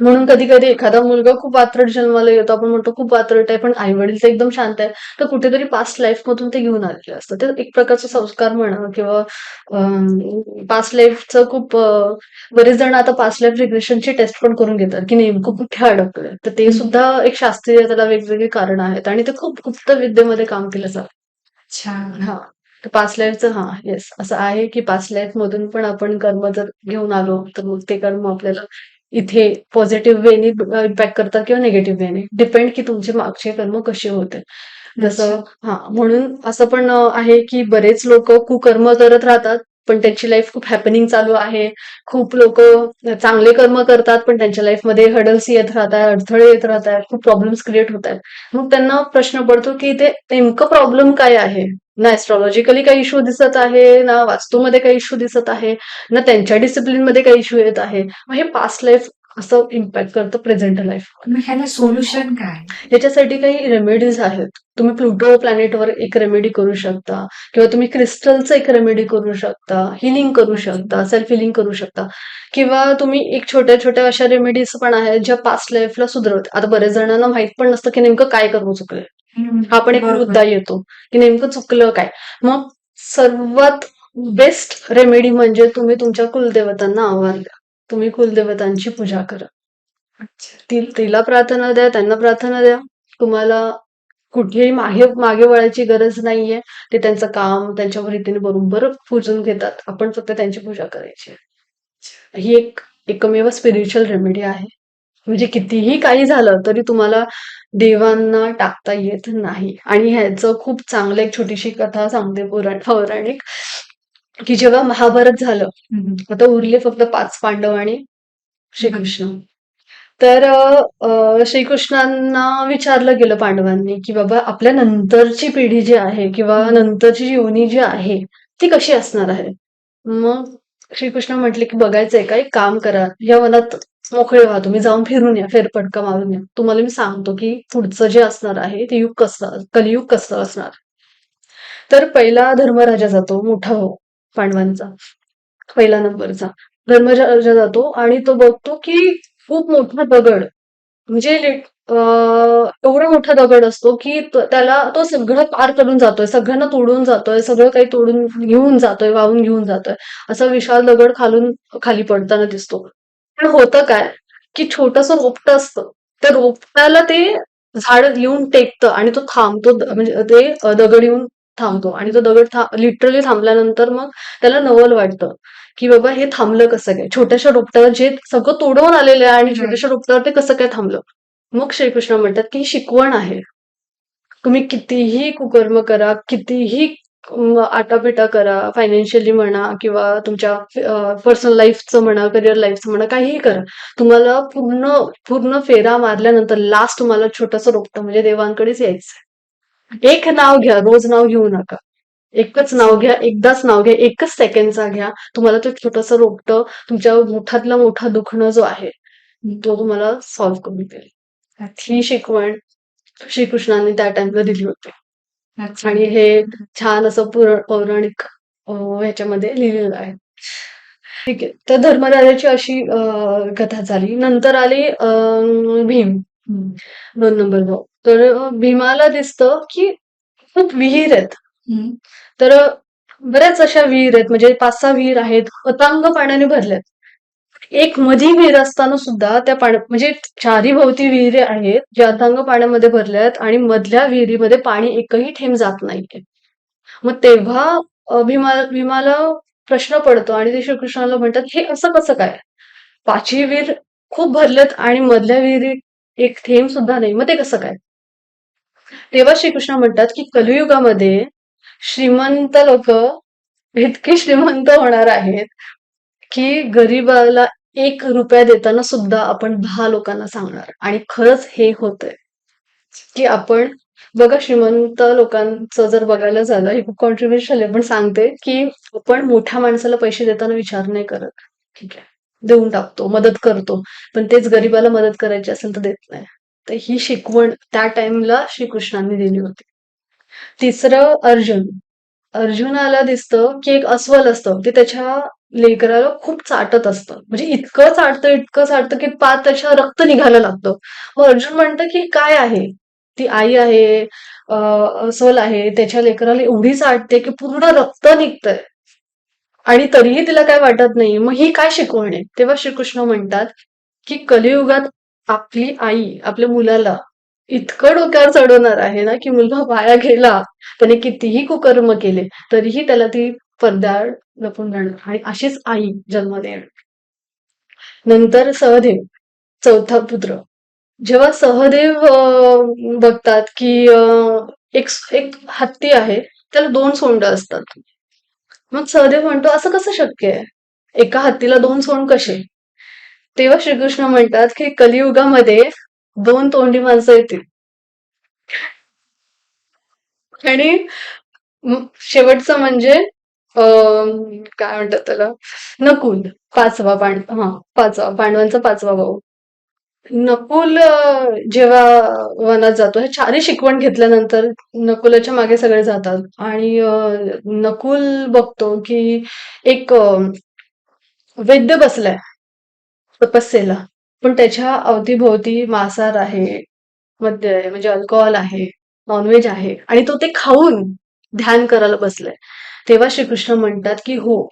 Speaker 2: म्हणून कधी कधी एखादा मुलगा खूप वात्रट जन्माला येतो, आपण म्हणतो खूप वात्रट आहे, पण आई वडील तर एकदम शांत आहे. तर कुठेतरी पास्ट लाईफ मधून ते घेऊन आलेले असतं. ते एक प्रकारचा संस्कार म्हणा किंवा पास्ट लाईफचं खूप बरेच जण आता पास्ट लाईफ रिग्रेशनची टेस्ट पण करून घेतात की नेमकं कुठे अडकलंय. तर ते सुद्धा एक शास्त्रीय, त्याला वेगवेगळी कारण आहेत आणि ते खूप गुप्त विद्येमध्ये काम केलं जातं.
Speaker 1: छान.
Speaker 2: हा. तर पास्ट लाईफचं येस, असं आहे की पास्ट लाईफ मधून पण आपण कर्म जर घेऊन आलो तर मग ते कर्म आपल्याला इथे पॉझिटिव्ह वेने इम्पॅक्ट करतात किंवा निगेटिव्ह वेने, डिपेंड की तुमचे मागचे कर्म कसे होते. जसं म्हणून असं पण आहे की बरेच लोक कुकर्म करत राहतात पण त्यांची लाईफ खूप हॅपनिंग चालू आहे. खूप लोक चांगले कर्म करतात पण त्यांच्या लाईफमध्ये हडल्स येत राहतात, अडथळे येत राहतात, खूप प्रॉब्लेम्स क्रिएट होत आहेत. मग त्यांना प्रश्न पडतो की ते नेमकं प्रॉब्लेम काय आहे. ना ऍस्ट्रॉलॉजिकली काही इश्यू दिसत आहे, ना वास्तूमध्ये काही इश्यू दिसत आहे, ना त्यांच्या डिसिप्लिन मध्ये काही इश्यू येत आहे. मग हे पास्ट लाईफ असं इम्पॅक्ट करतं प्रेझेंट लाईफ.
Speaker 1: मग ह्याला सोल्युशन काय?
Speaker 2: याच्यासाठी काही रेमेडीज आहेत. तुम्ही प्लुटो प्लॅनेटवर एक रेमेडी करू शकता किंवा तुम्ही क्रिस्टलचं एक रेमेडी करू शकता, हिलिंग करू शकता, सेल्फ हिलिंग करू शकता किंवा तुम्ही एक छोट्या छोट्या अशा रेमेडीज पण आहेत ज्या पास्ट लाईफला सुधारवतात. आता बरेच जणांना माहित पण नसतं की नेमकं काय कर्म चुकलंय. हा पण एक मुद्दा येतो की नेमकं चुकलं काय. मग सर्वात बेस्ट रेमेडी म्हणजे तुम्ही तुमच्या कुलदेवतांना आव्हान द्या. तुम्ही कुलदेवतांची पूजा करा. तिला प्रार्थना द्या, त्यांना प्रार्थना द्या. तुम्हाला कुठेही मागे वळायची गरज नाहीये. ते त्यांचं काम त्यांच्या रीतीने बरोबर पूजून घेतात. आपण फक्त त्यांची पूजा करायची. ही एक एकमेव स्पिरिच्युअल रेमेडी आहे. म्हणजे कितीही काही झालं तरी तुम्हाला देवांना टाकता येत नाही. आणि ह्याचं खूप चांगलं एक छोटीशी कथा सांगते पौराणिक, की जेव्हा महाभारत झालं, आता उरले फक्त 5 पांडव आणि श्रीकृष्ण. तर श्रीकृष्णांना विचारलं गेलं पांडवांनी की बाबा आपल्या नंतरची पिढी जी आहे किंवा नंतरची योनी जी आहे ती कशी असणार आहे. मग श्रीकृष्ण म्हटले की बघायचंय का, एक काम करा, या वनात मोकळे व्हा, तुम्ही जाऊन फिरून या, फेरफटका मारून या, तुम्हाला मी सांगतो की पुढचं जे असणार आहे ते युग कसं, कलियुग कसं असणार. तर पहिला धर्मराजा जातो, मोठा भाऊ पांडवांचा, पहिला नंबरचा. धर्मराजा जातो आणि तो बघतो की खूप मोठा दगड, म्हणजे एवढा मोठा दगड असतो की त्याला तो सगळं पार करून जातोय, सगळ्यांना तोडून जातोय, सगळं काही तोडून घेऊन जातोय, वाहून घेऊन जातोय. असा विशाल दगड खाली पडताना दिसतो. पण होतं काय, की छोटंसं रोपटं असतं. त्या रोपट्याला ते झाड येऊन टेकतं आणि तो थांबतो, म्हणजे ते दगड येऊन थांबतो आणि तो दगड लिटरली थांबल्यानंतर मग त्याला नवल वाटतं, की बाबा हे थांबलं कसं काय? छोट्याशा रोपट्यावर जे सगळं तोडवून आलेलं आहे आणि छोट्याशा रोपट्यावर ते कसं काय थांबलं? मग श्रीकृष्ण म्हणतात, की ही शिकवण आहे. तुम्ही कितीही कुकर्म करा, कितीही आटापिटा करा, फायनान्शियली म्हणा किंवा तुमच्या पर्सनल लाईफचं म्हणा, करिअर लाईफचं म्हणा, काहीही करा. तुम्हाला पूर्ण पूर्ण फेरा मारल्यानंतर लास्ट तुम्हाला छोटंसं रोपटं म्हणजे देवांकडेच यायचंय. एक नाव घ्या, रोज नाव घेऊ नका. एकच नाव घ्या, एकदाच नाव घ्या, एकच सेकंडचा घ्या. तुम्हाला ते छोटंसं रोपटं तुमच्या मोठातला मोठा दुखणं जो आहे, तो तुम्हाला सॉल्व्ह करून देईल. ही शिकवण श्रीकृष्णाने त्या टाइमला दिली होती. आणि हे छान असं पौराणिक ह्याच्यामध्ये लिहिलेलं आहे. ठीक आहे. तर धर्मराजाची अशी कथा झाली. नंतर आले भीम, 2 नंबर भाऊ. तर भीमाला दिसतं की खूप विहीर आहेत. तर बऱ्याच अशा विहीर आहेत, म्हणजे 5-6 विहीर आहेत, अतांग पाण्याने भरल्यात. एक मधी विहीर असताना सुद्धा त्या म्हणजे चारी भोवती विहिरी आहेत, ज्या अथांग पाण्यामध्ये भरल्या आहेत आणि मधल्या विहिरीमध्ये पाणी एकही थेंब जात नाहीये. मग तेव्हा भीमाला प्रश्न पडतो आणि ते श्रीकृष्णाला म्हणतात, हे असं कसं काय? 5ही विहीर खूप भरलेत आणि मधल्या विहिरीत एक थेंब सुद्धा नाही. मग ते कसं काय? तेव्हा श्रीकृष्ण म्हणतात, की कलियुगामध्ये श्रीमंत लोक इतके श्रीमंत होणार आहेत, की गरीबाला 1 रुपया देताना सुद्धा आपण 10 लोकांना सांगणार. आणि खरंच हे होतंय, की आपण बघा श्रीमंत लोकांचं जर बघायला झालं, हे खूप कॉन्ट्रोव्हर्शियल आहे, पण सांगते, की आपण मोठ्या माणसाला पैसे देताना विचार नाही करत. ठीक आहे, देऊन टाकतो, मदत करतो. पण तेच गरीबाला मदत करायची असेल तर देत नाही. तर ही शिकवण त्या टाइमला श्रीकृष्णांनी दिली होती. तिसरं अर्जुन. अर्जुनाला दिसतं, की एक अस्वल असतं. ते त्याच्या लेकराला खूप चाटत असतं. म्हणजे इतकं चाटतं, की पार त्याच्या रक्त निघायला लागतं. मग अर्जुन म्हणतं, की काय आहे? ती आई आहे, अस्वल आहे, त्याच्या लेकराला एवढी चाटते, की पूर्ण रक्त निघतंय. आणि तरीही तिला काय वाटत नाही. मग ही काय शिकवण आहे? तेव्हा श्रीकृष्ण म्हणतात, की कलियुगात आपली आई आपल्या मुलाला इतकं डोक्यावर चढवणार आहे ना, की मुलगा वाया गेला, त्याने कितीही कुकर्म केले, तरीही त्याला ती पडद्याआड लपून राहणार आणि अशीच आई जन्माला येणार. नंतर सहदेव, चौथा पुत्र. जेव्हा सहदेव बघतात, की एक एक हत्ती आहे, त्याला 2 सोंड असतात. मग सहदेव म्हणतो, असं कसं शक्य आहे? एका हत्तीला 2 सोंड कसे? तेव्हा श्रीकृष्ण म्हणतात, की कलियुगामध्ये 2 तोंडी माणसं येतील. आणि शेवटचं म्हणजे काय म्हणतात त्याला, नकुल, पाचवा पांडवांचा 5वा भाऊ. नकुल जेव्हा वनात जातो, हे चारही शिकवण घेतल्यानंतर नकुलाच्या मागे सगळे जातात आणि नकुल बघतो की एक वैद्य बसलाय तपस्येला, पण त्याच्या अवतीभोवती मांसाहार आहे, मद्य आहे, म्हणजे अल्कोहोल आहे, नॉनव्हेज आहे आणि तो ते खाऊन ध्यान करायला बसलाय. तेव्हा श्रीकृष्ण म्हणतात, की हो,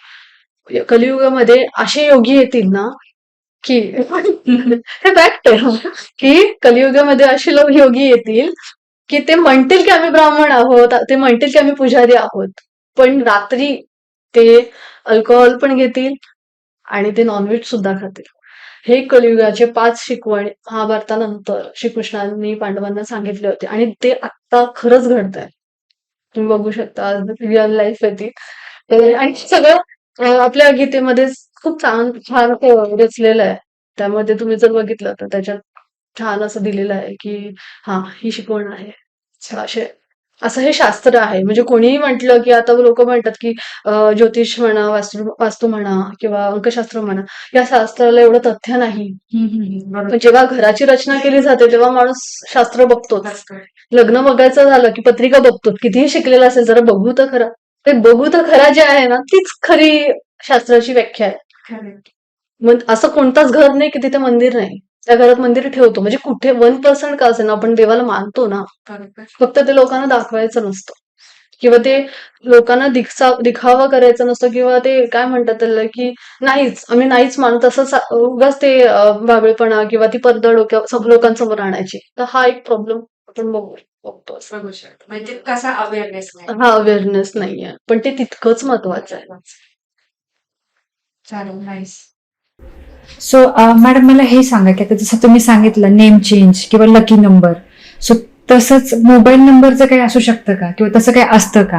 Speaker 2: कलियुगामध्ये असे योगी येतील ना, की हे फॅक्ट आहे, की कलियुगामध्ये असे योगी येतील, की ते म्हणतील की आम्ही ब्राह्मण आहोत, ते म्हणतील की आम्ही पुजारी आहोत, पण रात्री ते अल्कोहोल पण घेतील आणि ते नॉनव्हेज सुद्धा खातील. हे कलियुगाचे 5 शिकवण महाभारतानंतर श्रीकृष्णांनी पांडवांना सांगितले होते आणि ते आत्ता खरंच घडतंय. तुम्ही बघू शकता, आज रिअल लाईफ आहे ती. आणि सगळं आपल्या गीतेमध्ये खूप छान रचलेलं आहे. त्यामध्ये तुम्ही जर बघितलं तर त्याच्यात छान असं दिलेलं आहे, की हां, ही शिकवण आहे. असे असं हे शास्त्र आहे. म्हणजे कोणीही म्हटलं, की आता लोकं म्हणतात, की ज्योतिष म्हणा, वास्तू वास्तू म्हणा किंवा अंकशास्त्र म्हणा, या शास्त्राला एवढं तथ्य नाही.
Speaker 1: बरोबर.
Speaker 2: पण जेव्हा घराची रचना केली जाते, तेव्हा माणूस शास्त्र बघतोच. लग्न बघायचं झालं, की पत्रिका बघतो. कितीही शिकलेला असेल, जरा बघू तर खरं. ते बघू तर खरा जे आहे ना, तीच खरी शास्त्राची व्याख्या आहे.
Speaker 1: खरंय.
Speaker 2: मग असं कोणताच घर नाही, की तिथे मंदिर नाही. त्या घरात मंदिर ठेवतो. म्हणजे कुठे 1% का असेना, आपण देवाला मानतो ना.
Speaker 1: बरोबर.
Speaker 2: फक्त ते लोकांना दाखवायचं नसतं. किंवा ते लोकांना दिखावा करायचा नसतो किंवा ते काय म्हणतात त्याला, की नाहीच, आम्ही नाहीच मानत असं उगाच ते बाबळेपणा किंवा ती पडदा लोकांसमोर आणायची. तर हा एक प्रॉब्लेम आपण बघतो असं.
Speaker 1: बघू शकतो. म्हणजे तितकासा अवेअरनेस नाही.
Speaker 2: हा अवेअरनेस नाहीये. पण ते तितकंच महत्वाचं आहे.
Speaker 1: चालेल, नाईस. सो मॅडम मला हे सांगा की आता जसं तुम्ही सांगितलं नेम चेंज किंवा लकी नंबर, सो तसंच मोबाईल नंबरचं काही असू शकतं का किंवा तसं काही असतं का?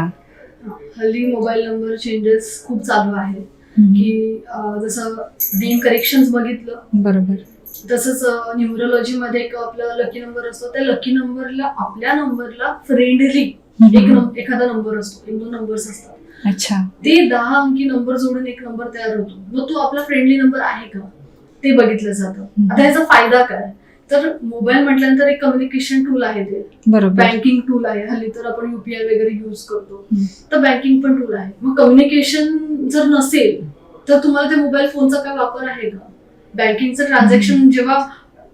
Speaker 3: हल्ली मोबाईल नंबर चेंजेस खूप चालू आहे की जसं नेम करेक्शन्स बघितलं
Speaker 1: बरोबर.
Speaker 3: तसंच न्यूमरोलॉजी मध्ये एक आपला लकी नंबर असतो. त्या लकी नंबरला आपल्या नंबरला फ्रेंडली एखादा नंबर असतो, 1-2 नंबर्स असतात.
Speaker 1: अच्छा.
Speaker 3: ते 10 अंकी नंबर जोडून एक नंबर तयार होतो. मग तो आपला फ्रेंडली नंबर आहे का ते बघितलं जातं. आता याचा फायदा काय? तर मोबाईल म्हटल्यानंतर एक कम्युनिकेशन टूल आहे ते.
Speaker 1: बरोबर.
Speaker 3: बँकिंग टूल आहे. हल्ली तर आपण युपीआय वगैरे युज करतो. तर बँकिंग पण टूल आहे. मग कम्युनिकेशन जर नसेल तर तुम्हाला त्या मोबाईल फोनचा काय वापर आहे का? बँकिंगचं ट्रान्झॅक्शन जेव्हा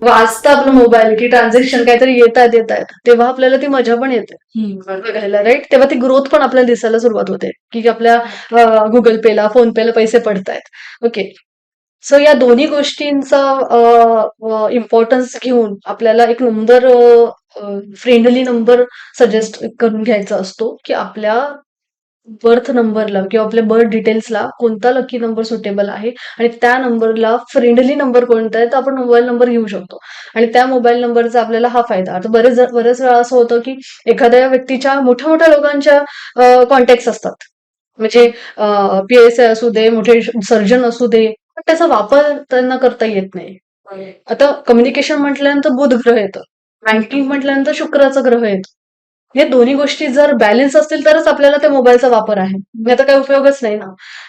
Speaker 3: वाचतं आपलं मोबाईल की ट्रान्झॅक्शन काहीतरी येत आहेत तेव्हा आपल्याला ती मजा पण येते बघायला, राईट? तेव्हा ती ग्रोथ पण आपल्याला दिसायला सुरुवात होते की आपल्या गुगल पेला, फोन पेला पैसे पडतायत. ओके. सो या दोन्ही गोष्टींचा इम्पॉर्टन्स घेऊन आपल्याला एक नंबर, फ्रेंडली नंबर सजेस्ट करून घ्यायचा असतो की आपल्या बर्थ नंबरला किंवा आपल्या बर्थ डिटेल्सला कोणता लकी नंबर सुटेबल आहे आणि त्या नंबरला फ्रेंडली नंबर कोणता आहे, तर आपण मोबाईल नंबर घेऊ शकतो. आणि त्या मोबाईल नंबरचा आपल्याला हा फायदा. आता बरेच वेळा असं होतं की एखाद्या व्यक्तीच्या मोठ्या मोठ्या लोकांच्या कॉन्टॅक्ट असतात. म्हणजे PSI असू दे, मोठे सर्जन असू दे, पण त्याचा वापर त्यांना करता येत नाही. आता कम्युनिकेशन म्हटल्यानंतर बुध ग्रह येतं, बँकिंग म्हटल्यानंतर शुक्राचा ग्रह येतो. हे दोन्ही गोष्टी जर बॅलन्स असतील तरच आपल्याला त्या मोबाईलचा वापर आहे. नाही तर काही उपयोगच नाही ना.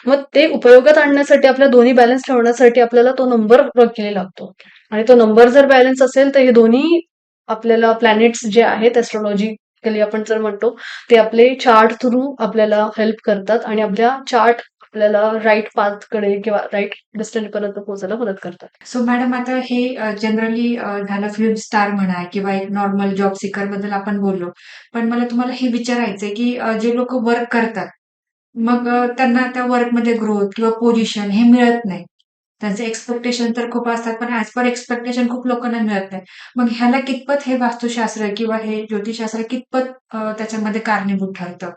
Speaker 3: मग ते उपयोगात आणण्यासाठी आपल्या दोन्ही बॅलन्स ठेवण्यासाठी आपल्याला तो नंबर केला लागतो. आणि तो नंबर जर बॅलन्स असेल तर हे दोन्ही आपल्याला प्लॅनेट्स जे आहेत एस्ट्रॉलॉजिकली आपण जर म्हणतो, ते आपले चार्ट थ्रू आपल्याला हेल्प करतात आणि आपल्या चार्ट आपल्याला राईट पाथकडे किंवा राईट डेस्टिनीपर्यंत पोहोचायला मदत करतात.
Speaker 1: सो मॅडम आता हे जनरली झालं फिल्म स्टार म्हणा किंवा एक नॉर्मल जॉब सीकर बद्दल आपण बोललो. पण मला तुम्हाला हे विचारायचंय की जे लोक वर्क करतात, मग त्यांना त्या वर्कमध्ये ग्रोथ किंवा पोझिशन हे मिळत नाही. त्यांचे एक्स्पेक्टेशन तर खूप असतात, पण ॲज पर एक्स्पेक्टेशन खूप लोकांना मिळत नाही. मग ह्याला कितपत हे वास्तुशास्त्र किंवा हे ज्योतिषशास्त्र कितपत त्याच्यामध्ये कारणीभूत ठरतं?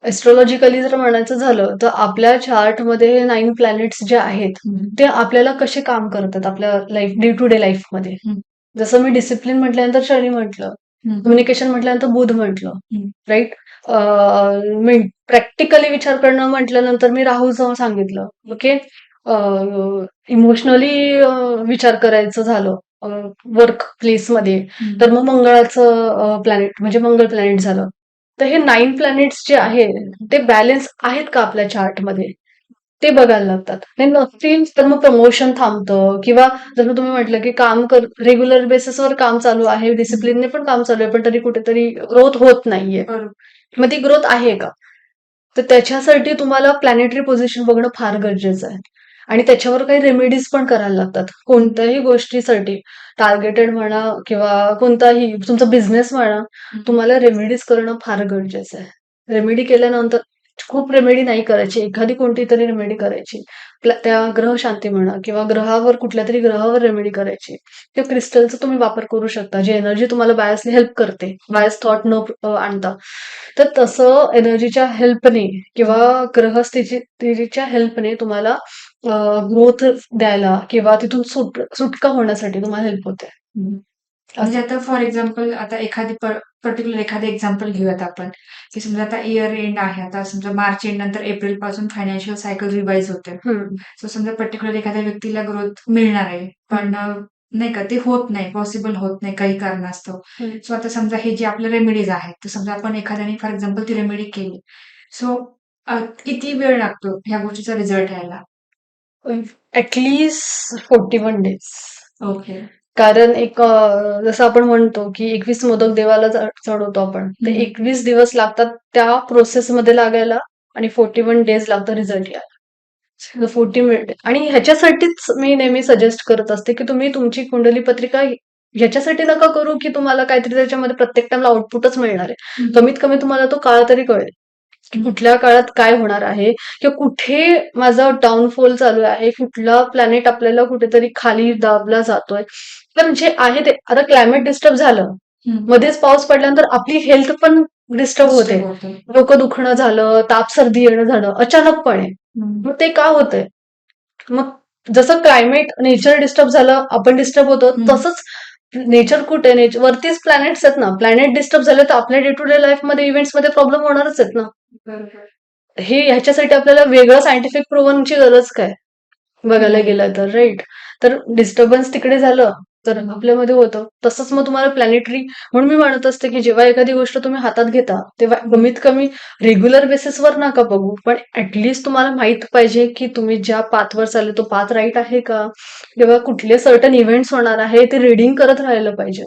Speaker 2: एस्ट्रॉलॉजिकली जर म्हणायचं झालं तर आपल्या चार्टमध्ये 9 प्लॅनेट्स जे आहेत ते आपल्याला कसे काम करतात आपल्या लाईफ, डे टू डे लाईफमध्ये. जसं मी डिसिप्लिन म्हटल्यानंतर शनी म्हटलं, कम्युनिकेशन म्हटल्यानंतर बुध म्हटलं, राईट? मी प्रॅक्टिकली विचार करणं म्हटल्यानंतर मी राहूचं सांगितलं. ओके. इमोशनली विचार करायचं झालं वर्क प्लेसमध्ये, तर मग मंगळाचं प्लॅनेट म्हणजे मंगळ प्लॅनेट झालं. तर हे 9 प्लॅनेट्स जे आहेत ते बॅलन्स आहेत का आपल्या चार्टमध्ये, ते बघायला लागतात. नाही नसतील तर मग प्रमोशन थांबतं किंवा जसं तुम्ही म्हटलं की रेग्युलर बेसिसवर काम चालू आहे, डिसिप्लिनने पण काम चालू आहे, पण तरी कुठेतरी ग्रोथ होत नाहीये. मग ती ग्रोथ आहे का? तर त्याच्यासाठी तुम्हाला प्लॅनेटरी पोझिशन बघणं फार गरजेचं आहे. आणि त्याच्यावर काही रेमेडीज पण करायला लागतात. कोणत्याही गोष्टीसाठी टार्गेटेड म्हणा किंवा कोणताही तुमचा बिझनेस म्हणा, तुम्हाला रेमेडीज करणं फार गरजेचं आहे. रेमेडी केल्यानंतर खूप रेमेडी नाही करायची. एखादी कोणती तरी रेमेडी करायची. त्या ग्रह शांती म्हणा किंवा ग्रहावर कुठल्यातरी ग्रहावर रेमेडी करायची. त्या क्रिस्टलचा तुम्ही वापर करू शकता, जी एनर्जी तुम्हाला बायसली हेल्प करते. बायस थॉट न आणता. तर तसं एनर्जीच्या हेल्पने किंवा ग्रहस्थितीच्या हेल्पने तुम्हाला ग्रोथ द्यायला किंवा तिथून सुटका होण्यासाठी तुम्हाला हेल्प होते.
Speaker 1: म्हणजे आता फॉर एक्झाम्पल आता पर्टिक्युलर एखादं एक्झाम्पल घेऊयात आपण, की समजा आता इयर एंड आहे. आता समजा मार्च एंड नंतर एप्रिल पासून फायनान्शियल सायकल रिवाइज होते. सो समजा पर्टिक्युलर एखाद्या व्यक्तीला ग्रोथ मिळणार आहे, पण नाही का ते होत नाही, पॉसिबल होत नाही काही कारणास्तव.
Speaker 2: हम्म.
Speaker 1: सो आता समजा हे जे आपले रेमेडीज आहेत, तर समजा आपण एखाद्याने फॉर एक्झाम्पल ती रेमेडी केली. सो किती वेळ लागतो ह्या गोष्टीचा रिझल्ट यायला?
Speaker 2: At least 41 days.
Speaker 1: ओके.
Speaker 2: कारण जसं आपण म्हणतो की 21 मोदक देवाला चढवतो आपण, ते
Speaker 1: हम्म.
Speaker 2: 21 दिवस लागतात त्या प्रोसेसमध्ये लागायला आणि 41 डेज लागतं रिझल्ट यायला. 40 मिनिट. आणि ह्याच्यासाठीच मी नेहमी सजेस्ट करत असते की तुम्ही तुमची कुंडली पत्रिका ह्याच्यासाठी नका करू की तुम्हाला काहीतरी त्याच्यामध्ये प्रत्येक टाइमला आउटपुटच मिळणार आहे. कमीत कमी तुम्हाला तो काळ तरी कळेल की कुठल्या काळात काय होणार आहे, किंवा कुठे माझा डाऊनफॉल चालू आहे, कुठला प्लॅनेट आपल्याला कुठेतरी खाली दाबला जातोय. तर जे आहे ते आता क्लायमेट डिस्टर्ब झालं, मध्येच पाऊस पडल्यानंतर आपली हेल्थ पण डिस्टर्ब होते. डोकं दुखणं झालं, ताप सर्दी येणं झालं अचानकपणे. मग ते का होतंय? मग जसं क्लायमेट नेचर डिस्टर्ब झालं, आपण डिस्टर्ब होतो, तसंच नेचर कुठे वरतीच प्लॅनेट्स आहेत ना. प्लॅनेट डिस्टर्ब झाले तर आपल्या डे टू डे लाईफ मध्ये इव्हेंट्स मध्ये प्रॉब्लेम होणारच आहेत ना.
Speaker 1: बरोबर.
Speaker 2: हे ह्याच्यासाठी आपल्याला वेगळं सायंटिफिक प्रूव्हनची गरज काय बघायला गेलं तर, राईट? तर डिस्टर्बन्स तिकडे झालं तर आपल्यामध्ये होतं. तसंच मग तुम्हाला प्लॅनेटरी, म्हणून मी म्हणत असते की जेव्हा एखादी गोष्ट तुम्ही हातात घेता तेव्हा कमीत कमी रेग्युलर बेसिसवर नका बघू, पण ऍटलिस्ट तुम्हाला माहित पाहिजे की तुम्ही ज्या पाथवर चालले तो पाथ राईट आहे का, किंवा कुठले सर्टन इव्हेंट्स होणार आहे ते रीडिंग करत राहायला पाहिजे.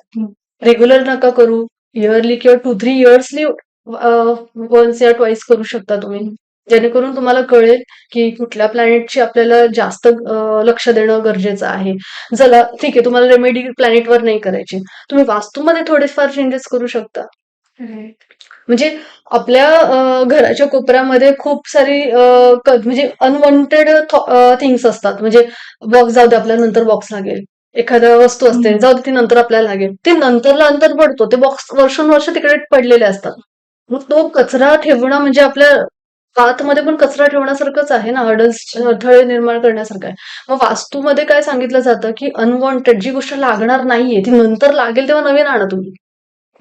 Speaker 2: रेग्युलर नका करू, इयरली किंवा 2-3 इयर्सली वन्स या ट्वाईस करू शकता तुम्ही, जेणेकरून तुम्हाला कळेल की कुठल्या प्लॅनेटची आपल्याला जास्त लक्ष देणं गरजेचं आहे. चला ठीक आहे, तुम्हाला रेमेडी प्लॅनेटवर नाही करायची, तुम्ही वास्तूमध्ये थोडेफार चेंजेस करू शकता. म्हणजे आपल्या घराच्या कोपऱ्यामध्ये खूप सारी म्हणजे अनवॉन्टेड थिंग्स असतात. म्हणजे बॉक्स जाऊ दे, आपल्याला नंतर बॉक्स लागेल. एखाद्या वस्तू असते, जाऊ दे ती नंतर आपल्याला लागेल. ते नंतरला नंतर पडतो, ते बॉक्स वर्षानुवर्ष तिकडे पडलेले असतात. मग तो कचरा ठेवणं म्हणजे आपल्या आतमध्ये पण कचरा ठेवण्यासारखंच आहे ना, अडथळे निर्माण करण्यासारखं आहे. मग वास्तूमध्ये काय सांगितलं जातं की अनवॉन्टेड जी गोष्ट लागणार नाहीये ती नंतर लागेल तेव्हा नवीन आणा तुम्ही,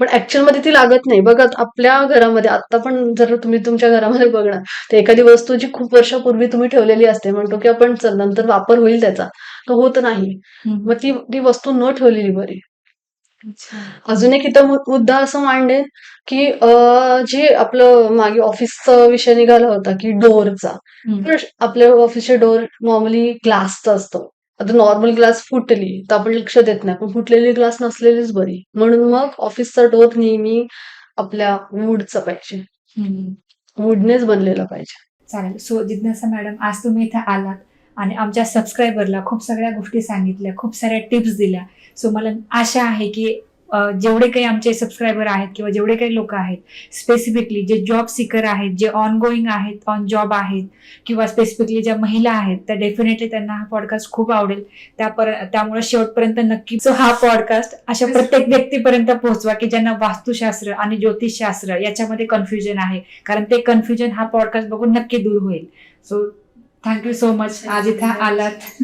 Speaker 2: पण ऍक्च्युअल मध्ये ती लागत नाही. बघा आपल्या घरामध्ये आता पण जर तुम्ही तुमच्या घरामध्ये बघणार तर एखादी वस्तू जी खूप वर्षापूर्वी तुम्ही ठेवलेली असते, म्हणतो की आपण चल नंतर वापर होईल त्याचा, तो होत नाही. मग ती ती वस्तू न ठेवलेली बरी. अजून एक इथं मुद्दा असं मांडेन की जे आपलं मागे ऑफिसचा विषय निघाला होता की डोअरचा, तर आपल्या ऑफिसचे डोअर नॉर्मली ग्लासचा असतो. आता नॉर्मल ग्लास फुटली तर आपण लक्ष देत नाही, पण फुटलेली ग्लास नसलेलीच बरी. म्हणून मग ऑफिसचा डोअर नेहमी आपल्या वूडचा पाहिजे, वूडनेच बनलेला पाहिजे.
Speaker 1: चालेल. सो जिज्ञासा मॅडम, आज तुम्ही इथे आलात आणि आमच्या सबस्क्रायबरला खूप सगळ्या गोष्टी सांगितल्या, खूप साऱ्या टिप्स दिल्या. सो मला आशा आहे की जेवढे काही आमचे सबस्क्रायबर आहेत किंवा जेवढे काही लोक आहेत, स्पेसिफिकली जे जॉब सिकर आहेत, जे ऑन गोईंग आहेत, ऑन जॉब आहेत, किंवा स्पेसिफिकली ज्या महिला आहेत, त्या डेफिनेटली त्यांना हा पॉडकास्ट खूप आवडेल. त्यामुळे शेवटपर्यंत नक्की सो हा पॉडकास्ट अशा प्रत्येक व्यक्तीपर्यंत पोहोचवा की ज्यांना वास्तुशास्त्र आणि ज्योतिषशास्त्र याच्यामध्ये कन्फ्युजन आहे, कारण ते कन्फ्युजन हा पॉडकास्ट बघून नक्की दूर होईल. सो थँक्यू सो मच, आज इथे आलात.